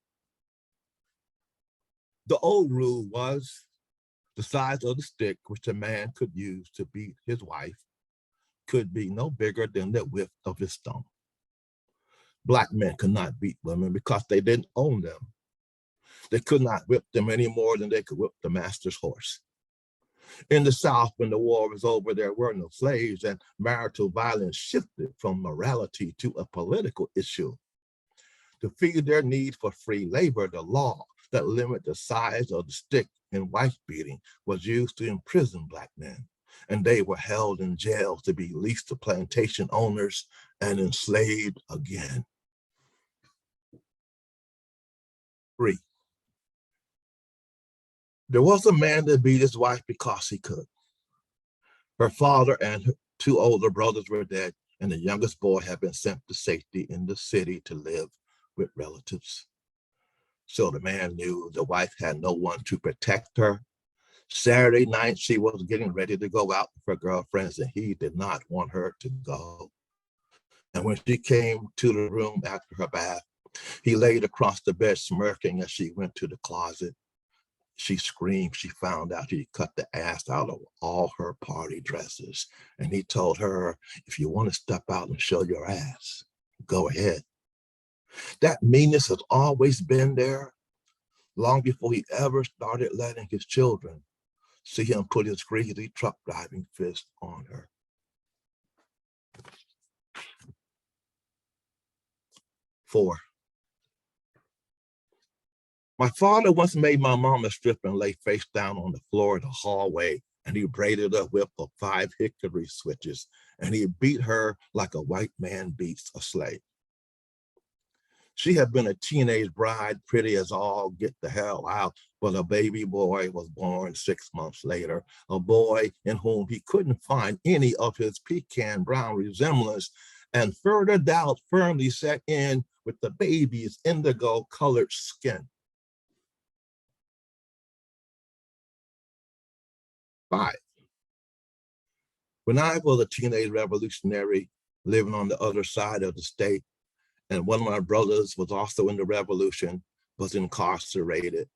The old rule was the size of the stick which a man could use to beat his wife could be no bigger than the width of his thumb. Black men could not beat women because they didn't own them. They could not whip them any more than they could whip the master's horse. In the South, when the war was over, there were no slaves, and marital violence shifted from morality to a political issue. To feed their need for free labor, the law that limited the size of the stick in wife beating was used to imprison Black men, and they were held in jails to be leased to plantation owners and enslaved again. 3. There was a man that beat his wife because he could. Her father and her 2 older brothers were dead, and the youngest boy had been sent to safety in the city to live with relatives. So the man knew the wife had no one to protect her. Saturday night, she was getting ready to go out with her girlfriends, and he did not want her to go. And when she came to the room after her bath, he laid across the bed smirking as she went to the closet. She screamed. She found out he cut the ass out of all her party dresses. And he told her, if you want to step out and show your ass, go ahead. That meanness has always been there, long before he ever started letting his children see him put his greasy truck driving fist on her. 4. My father once made my mama strip and lay face down on the floor of the hallway, and he braided a whip of 5 hickory switches, and he beat her like a white man beats a slave. She had been a teenage bride, pretty as all get the hell out, but a baby boy was born 6 months later, a boy in whom he couldn't find any of his pecan brown resemblance, and further doubt firmly set in with the baby's indigo colored skin. 5. When I was a teenage revolutionary living on the other side of the state, and one of my brothers was also in the revolution, was incarcerated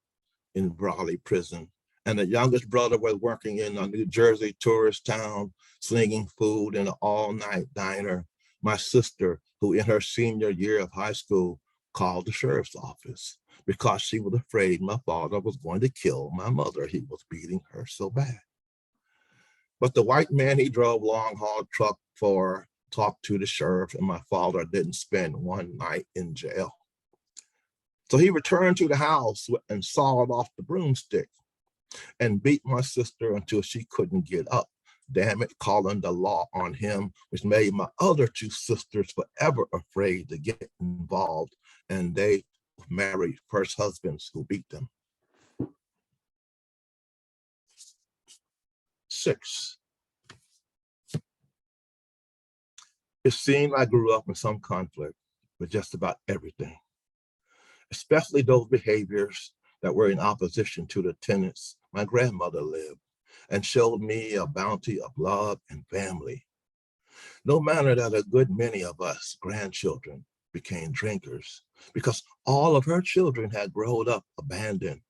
in Raleigh prison. And the youngest brother was working in a New Jersey tourist town, slinging food in an all-night diner. My sister, who in her senior year of high school, called the sheriff's office because she was afraid my father was going to kill my mother. He was beating her so bad. But the white man he drove long-haul truck for talked to the sheriff, and my father didn't spend one night in jail. So he returned to the house and sawed off the broomstick and beat my sister until she couldn't get up. Damn it, calling the law on him, which made my other 2 sisters forever afraid to get involved, and they married first husbands who beat them. 6. It seemed I grew up in some conflict with just about everything, especially those behaviors that were in opposition to the tenets my grandmother lived and showed me a bounty of love and family. No matter that a good many of us grandchildren became drinkers because all of her children had grown up abandoned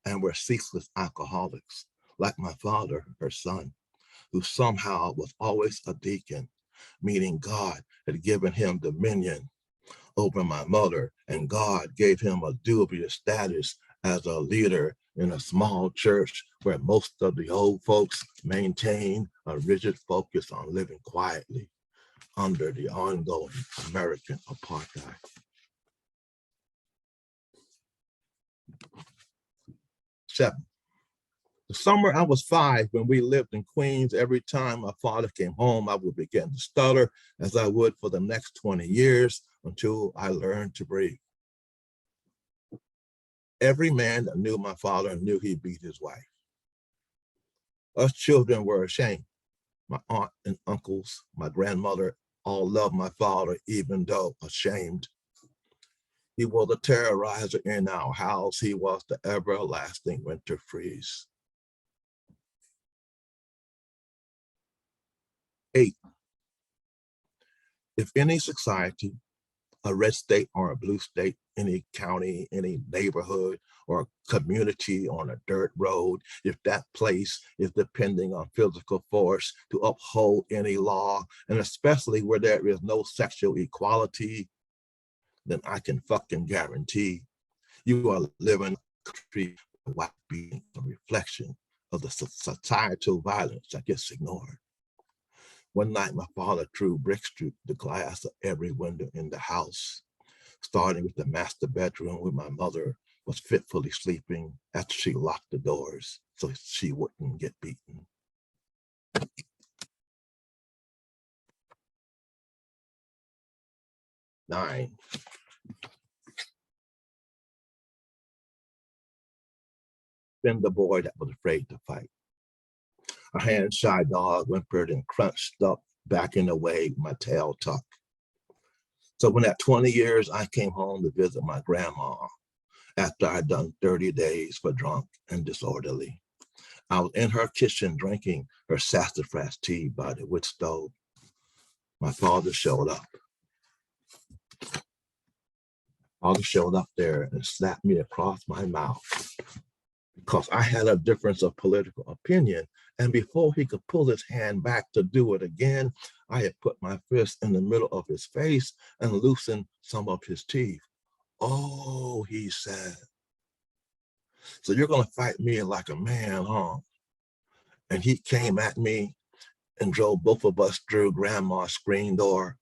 and were ceaseless alcoholics, like my father, her son, who somehow was always a deacon, meaning God had given him dominion over my mother, and God gave him a dubious status as a leader in a small church where most of the old folks maintained a rigid focus on living quietly under the ongoing American apartheid. 7. The summer I was 5, when we lived in Queens, every time my father came home, I would begin to stutter, as I would for the next 20 years until I learned to breathe. Every man that knew my father knew he beat his wife. Us children were ashamed. My aunt and uncles, my grandmother, all loved my father, even though ashamed. He was a terrorizer in our house. He was the everlasting winter freeze. 8. If any society, a red state or a blue state, any county, any neighborhood or community on a dirt road, if that place is depending on physical force to uphold any law, and especially where there is no sexual equality, then I can fucking guarantee you are living in a country where white being a reflection of the societal violence that gets ignored. One night, my father threw bricks through the glass of every window in the house, starting with the master bedroom where my mother was fitfully sleeping after she locked the doors so she wouldn't get beaten. Nine. Been the boy that was afraid to fight. A hand-shy dog whimpered and crunched up, backing away, my tail tucked. So when at 20 years, I came home to visit my grandma after I'd done 30 days for drunk and disorderly. I was in her kitchen drinking her sassafras tea by the wood stove. My father showed up. Father showed up there and slapped me across my mouth because I had a difference of political opinion. And before he could pull his hand back to do it again, I had put my fist in the middle of his face and loosened some of his teeth. Oh, he said, so you're gonna fight me like a man, huh? And he came at me and drove both of us through grandma's screen door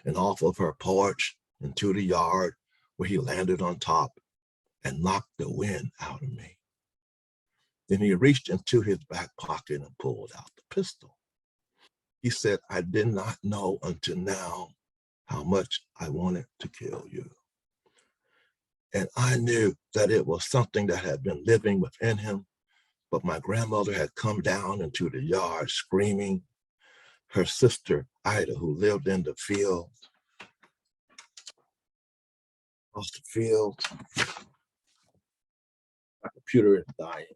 and off of her porch into the yard where he landed on top and knocked the wind out of me. Then he reached into his back pocket and pulled out the pistol. He said, I did not know until now how much I wanted to kill you. And I knew that it was something that had been living within him, but my grandmother had come down into the yard screaming. Her sister, Ida, who lived in the field, across the field, my computer is dying.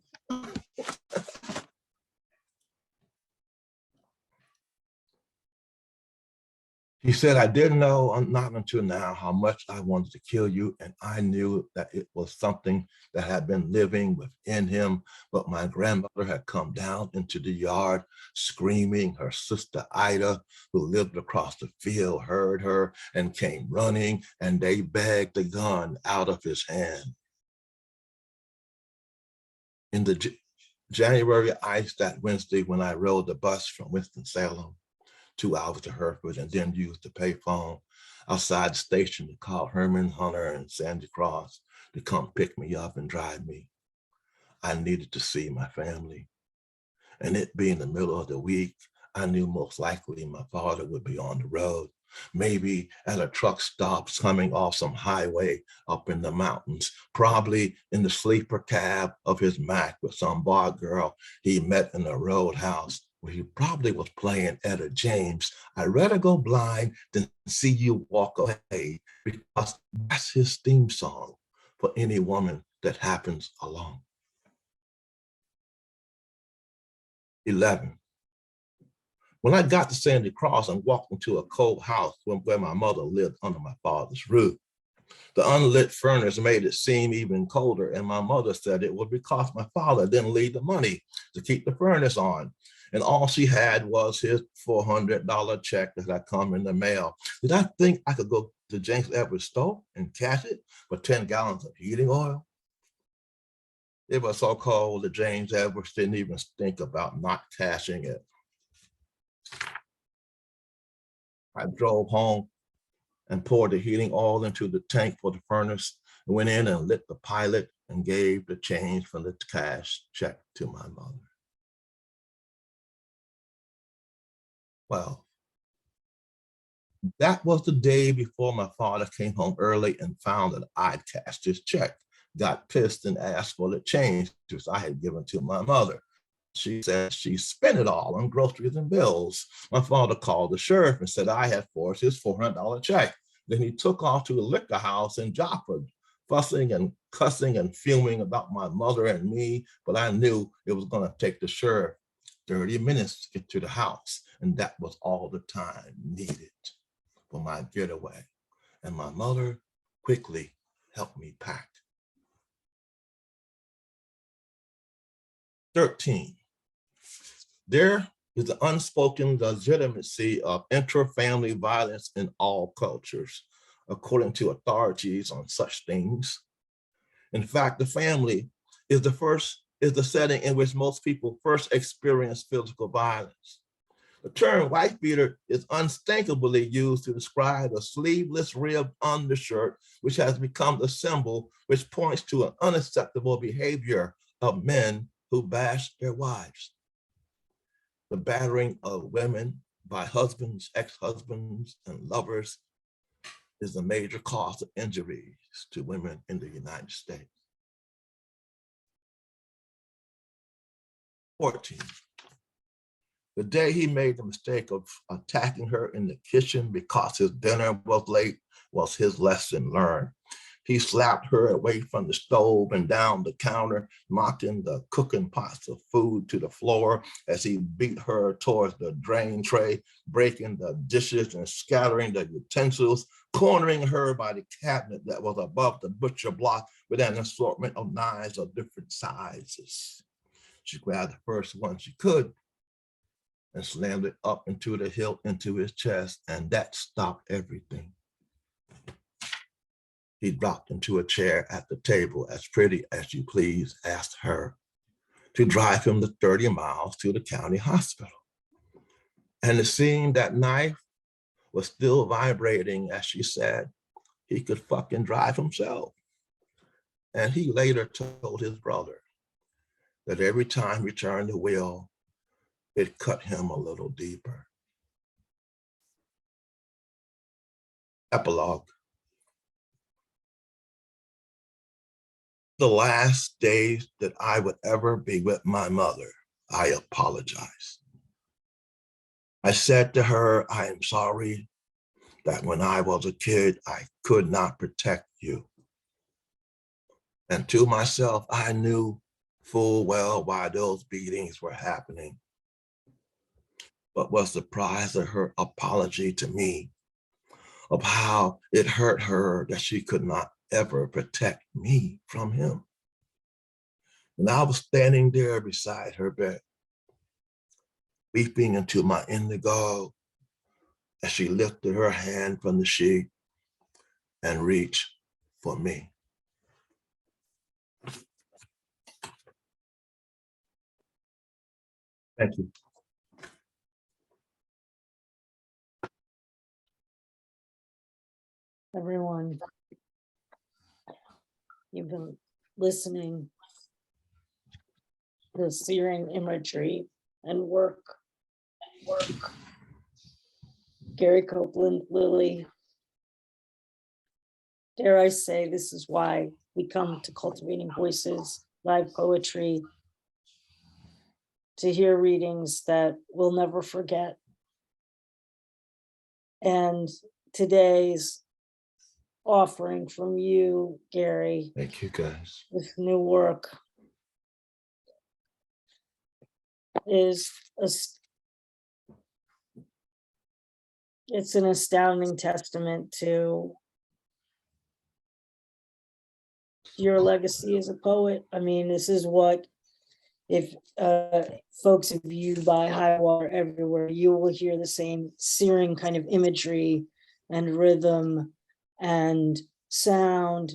He said, I didn't know, not until now, how much I wanted to kill you. And I knew that it was something that had been living within him. But my grandmother had come down into the yard screaming. Her sister, Ida, who lived across the field, heard her and came running, and they begged the gun out of his hand. In the January ice that Wednesday, when I rode the bus from Winston-Salem, 2 hours to Hereford, and then used the payphone outside the station to call Herman, Hunter, and Sandy Cross to come pick me up and drive me. I needed to see my family. And it being the middle of the week, I knew most likely my father would be on the road, maybe at a truck stop coming off some highway up in the mountains, probably in the sleeper cab of his Mac with some bar girl he met in a roadhouse, where he probably was playing Etta James. I'd rather go blind than see you walk away, because that's his theme song for any woman that happens along. 11. When I got to Sandy Cross and walked into a cold house where my mother lived under my father's roof, the unlit furnace made it seem even colder, and my mother said it was because my father didn't leave the money to keep the furnace on. And all she had was his $400 check that had come in the mail. Did I think I could go to James Edwards' store and cash it for 10 gallons of heating oil? It was so cold that James Edwards didn't even think about not cashing it. I drove home and poured the heating oil into the tank for the furnace, and went in and lit the pilot and gave the change from the cash check to my mother. Well, that was the day before my father came home early and found that I'd cashed his check, got pissed and asked for the change which I had given to my mother. She said she spent it all on groceries and bills. My father called the sheriff and said I had forged his $400 check. Then he took off to a liquor house in Joplin, fussing and cussing and fuming about my mother and me, but I knew it was going to take the sheriff 30 minutes to get to the house, and that was all the time needed for my getaway. And my mother quickly helped me pack. 13. There is the unspoken legitimacy of intra-family violence in all cultures, according to authorities on such things. In fact, the family is the first is the setting in which most people first experience physical violence. The term wife beater is unthinkably used to describe a sleeveless ribbed undershirt, which has become the symbol which points to an unacceptable behavior of men who bash their wives. The battering of women by husbands, ex-husbands, and lovers is a major cause of injuries to women in the United States. 14. The day he made the mistake of attacking her in the kitchen because his dinner was late was his lesson learned. He slapped her away from the stove and down the counter, knocking the cooking pots of food to the floor as he beat her towards the drain tray, breaking the dishes and scattering the utensils, cornering her by the cabinet that was above the butcher block with an assortment of knives of different sizes. She grabbed the first one she could and slammed it up into the hilt into his chest, and that stopped everything. He dropped into a chair at the table. As pretty as you please, asked her to drive him the 30 miles to the county hospital. And it seemed that knife was still vibrating as she said he could fucking drive himself. And he later told his brother that every time he turned the wheel, it cut him a little deeper. Epilogue. The last days that I would ever be with my mother, I apologized. I said to her, I am sorry that when I was a kid, I could not protect you. And to myself, I knew full well why those beatings were happening, but was surprised at her apology to me of how it hurt her that she could not ever protect me from him. And I was standing there beside her bed, weeping into my indigo as she lifted her hand from the sheet and reached for me. Thank you. Everyone, you've been listening to searing imagery and work. Gary Copeland, Lilley. Dare I say, this is why we come to Cultivating Voices, live poetry, to hear readings that we'll never forget. And today's offering from you, Gary. Thank you, guys. With new work is it's an astounding testament to your legacy as a poet. I mean, this is what, if folks have viewed by High Water Everywhere, you will hear the same searing kind of imagery and rhythm and sound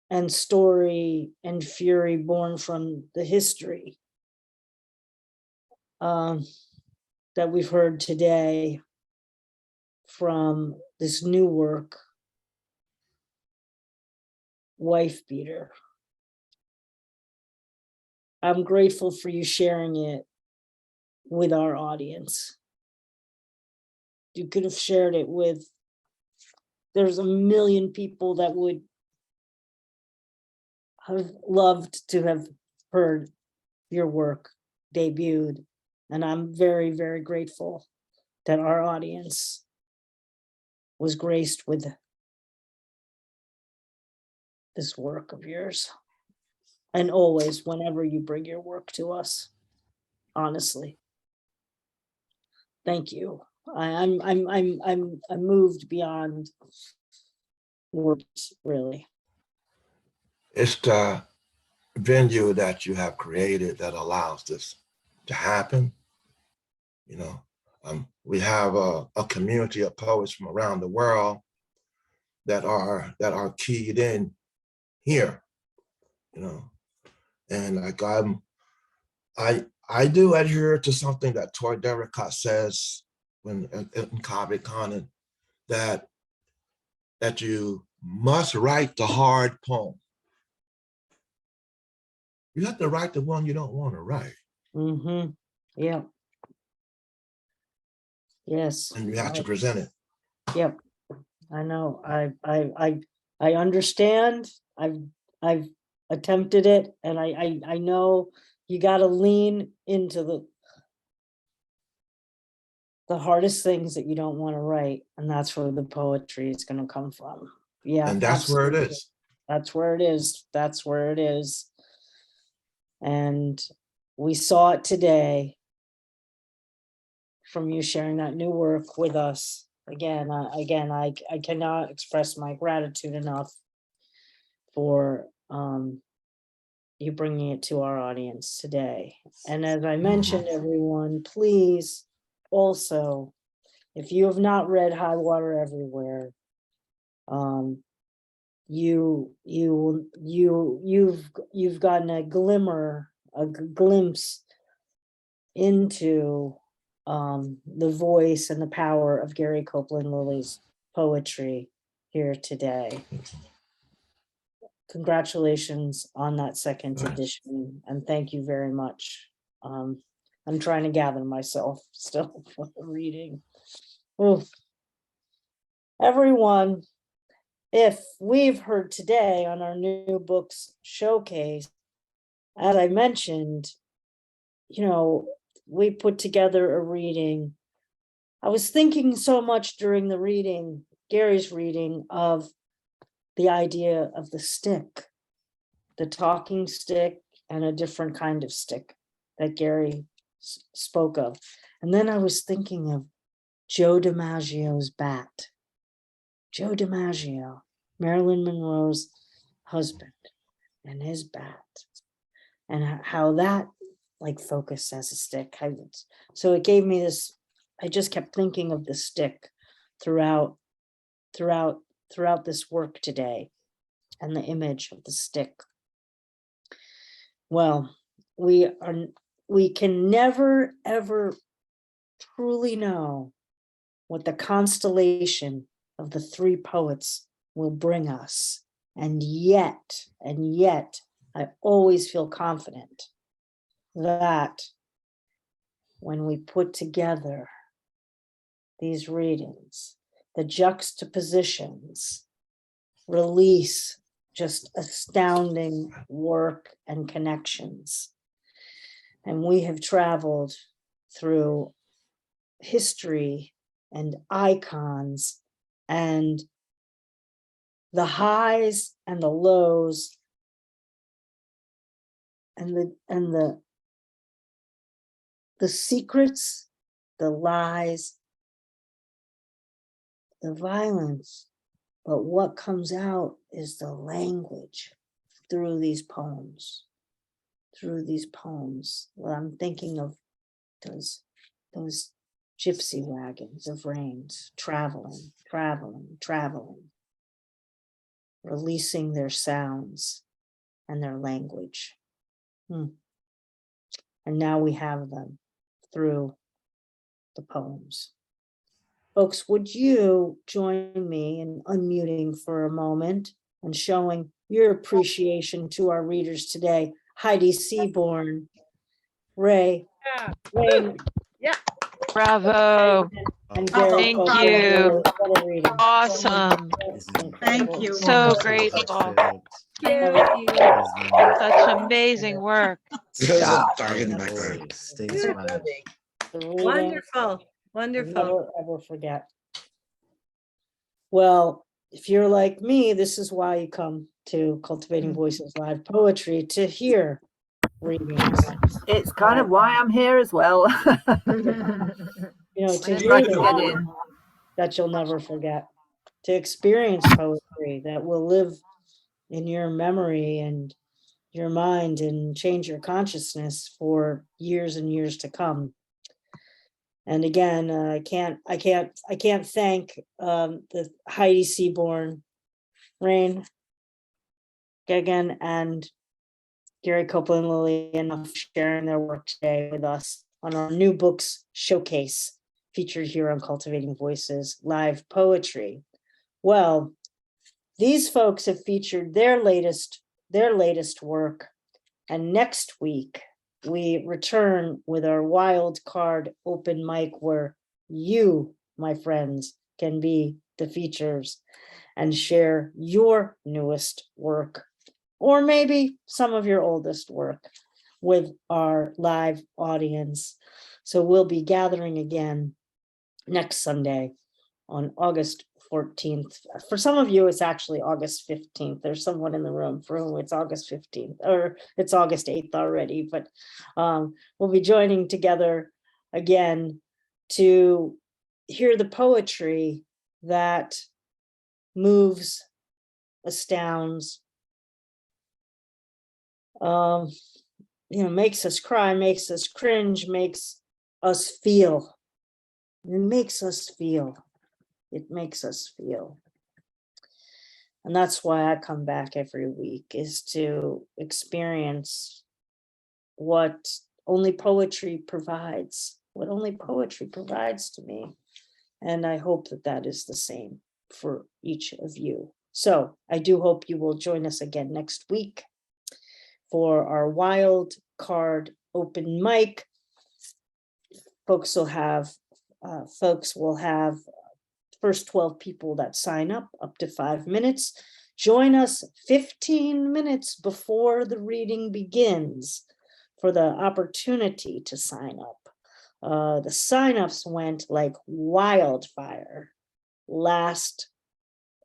and story and fury born from the history that we've heard today from this new work, Wife Beater. I'm grateful for you sharing it with our audience. You could have shared it with, there's a million people that would have loved to have heard your work debuted. And I'm very, very grateful that our audience was graced with this work of yours. And always, whenever you bring your work to us, honestly. Thank you. I'm moved beyond words, really. It's the venue that you have created that allows this to happen. You know, we have a community of poets from around the world that are keyed in here, you know, and like I'm I do adhere to something that Troy Derricott says when in Comic Con, that you must write the hard poem. You have to write the one you don't want to write. Mm-hmm. Yeah. Yes. And you have to present it. Yep. I know. I understand. I've attempted it, and I know you got to lean into the hardest things that you don't want to write, and that's where the poetry is going to come from. Yeah. And that's where it absolutely. is. That's where it is. That's where it is. And we saw it today from you sharing that new work with us. Again, I cannot express my gratitude enough for you bringing it to our audience today. And as I mentioned, everyone, please also, if you have not read High Water Everywhere, you've gotten a glimpse into the voice and the power of Gary Copeland Lilley's poetry here today. Congratulations on that second edition, and thank you very much. I'm trying to gather myself still for the reading. Oof. Everyone, if we've heard today on our new books showcase, as I mentioned, we put together a reading. I was thinking so much during the reading, Gary's reading, of the idea of the stick, the talking stick, and a different kind of stick that Gary spoke of. And then I was thinking of Joe DiMaggio's bat. Joe DiMaggio, Marilyn Monroe's husband, and his bat, and how that focused as a stick. So it gave me this, I just kept thinking of the stick throughout this work today, and the image of the stick. Well, we can never ever truly know what the constellation of the three poets will bring us, and yet I always feel confident that when we put together these readings, the juxtapositions release just astounding work and connections. And we have traveled through history and icons and the highs and the lows and the secrets, the lies, the violence. But what comes out is the language through these poems. Well, I'm thinking of those gypsy wagons of rains, traveling, releasing their sounds and their language. And now we have them through the poems. Folks, would you join me in unmuting for a moment and showing your appreciation to our readers today? Heide Seaborn, Raine, Yeah. Bravo. and Gary Thank Copeland. you. What a reading. Awesome. Thank you. So grateful. Thank you. Such amazing work. Stay smiling. The reading, Wonderful. we'll Wonderful. never ever forget. Well, if you're like me, this is why you come to Cultivating Voices Live Poetry, to hear readings. It's kind of why I'm here as well. To hear Get in. that you'll never forget, to experience poetry that will live in your memory and your mind and change your consciousness for years and years to come. And again, I can't thank the Heide Seaborn, Raine Geoghegan, and Gary Copeland and Lilley enough sharing their work today with us on our new books showcase featured here on Cultivating Voices Live Poetry. Well, these folks have featured their latest work, and next week we return with our wild card open mic where you, my friends, can be the features and share your newest work, or maybe some of your oldest work, with our live audience. So we'll be gathering again next Sunday on August 14th. For some of you, it's actually August 15th. There's someone in the room for whom it's August 15th, or it's August 8th already, but we'll be joining together again to hear the poetry that moves, astounds, makes us cry, makes us cringe, makes us feel. It makes us feel. It makes us feel. And that's why I come back every week, is to experience what only poetry provides, what only poetry provides to me. And I hope that that is the same for each of you. So I do hope you will join us again next week for our wild card open mic. Folks will have first 12 people that sign up to 5 minutes. Join us 15 minutes before the reading begins for the opportunity to sign up. The signups went like wildfire last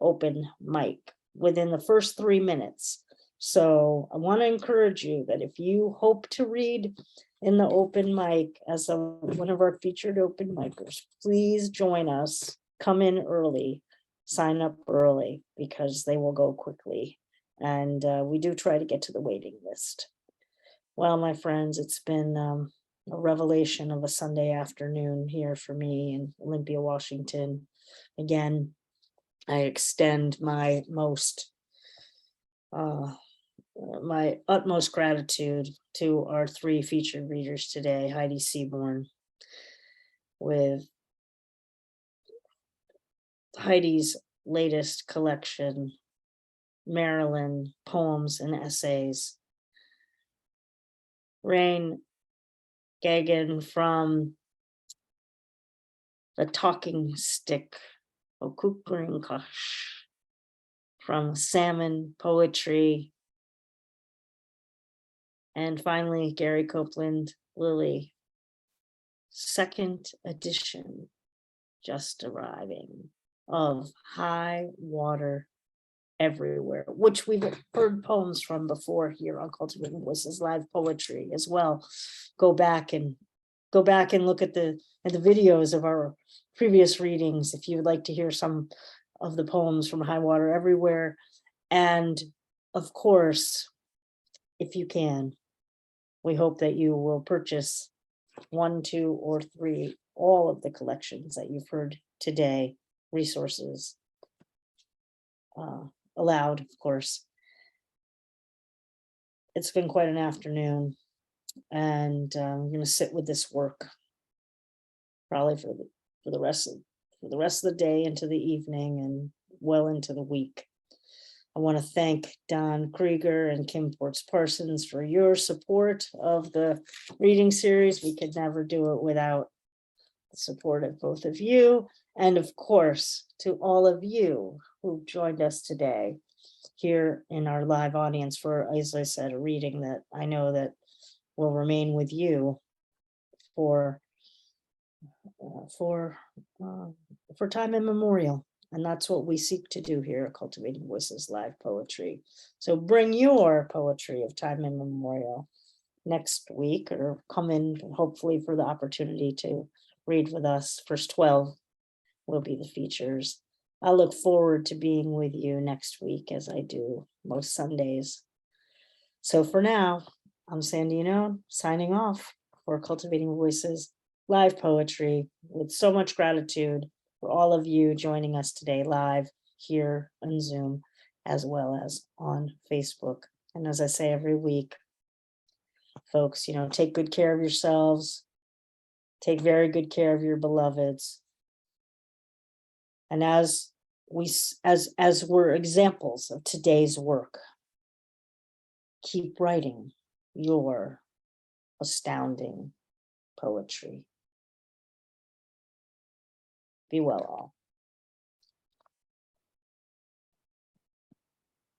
open mic within the first 3 minutes. So I want to encourage you that if you hope to read in the open mic as one of our featured open micers, please join us. Come in early, sign up early, because they will go quickly. And we do try to get to the waiting list. Well, my friends, it's been a revelation of a Sunday afternoon here for me in Olympia, Washington. Again, I extend my utmost gratitude to our 3 featured readers today, Heide Seaborn, with Heidi's latest collection, Maryland Poems and Essays. Raine Geoghegan from The Talking Stick, Okukrinkosh, from Salmon Poetry. And finally, Gary Copeland, Lilley, 2nd edition, just arriving, of High Water Everywhere, which we've heard poems from before here on Cultivating Voices Live Poetry as well. Go back and look at the videos of our previous readings if you would like to hear some of the poems from High Water Everywhere. And of course, if you can, we hope that you will purchase 1, 2, or 3, all of the collections that you've heard today, resources allowed, of course. It's been quite an afternoon, and I'm going to sit with this work probably for the rest of the day, into the evening, and well into the week. I want to thank Don Krieger and Kim Ports Parsons for your support of the reading series. We could never do it without the support of both of you. And of course, to all of you who joined us today here in our live audience for, as I said, a reading that I know that will remain with you for time immemorial. And that's what we seek to do here at Cultivating Voices Live Poetry. So bring your poetry of time immemorial next week, or come in hopefully for the opportunity to read with us. First 12 will be the features. I look forward to being with you next week, as I do most Sundays. So for now, I'm Sandy Yannone, signing off for Cultivating Voices Live Poetry, with so much gratitude for all of you joining us today live here on Zoom, as well as on Facebook. And as I say every week, folks, take good care of yourselves. Take very good care of your beloveds. And as we're examples of today's work, keep writing your astounding poetry. Be well all.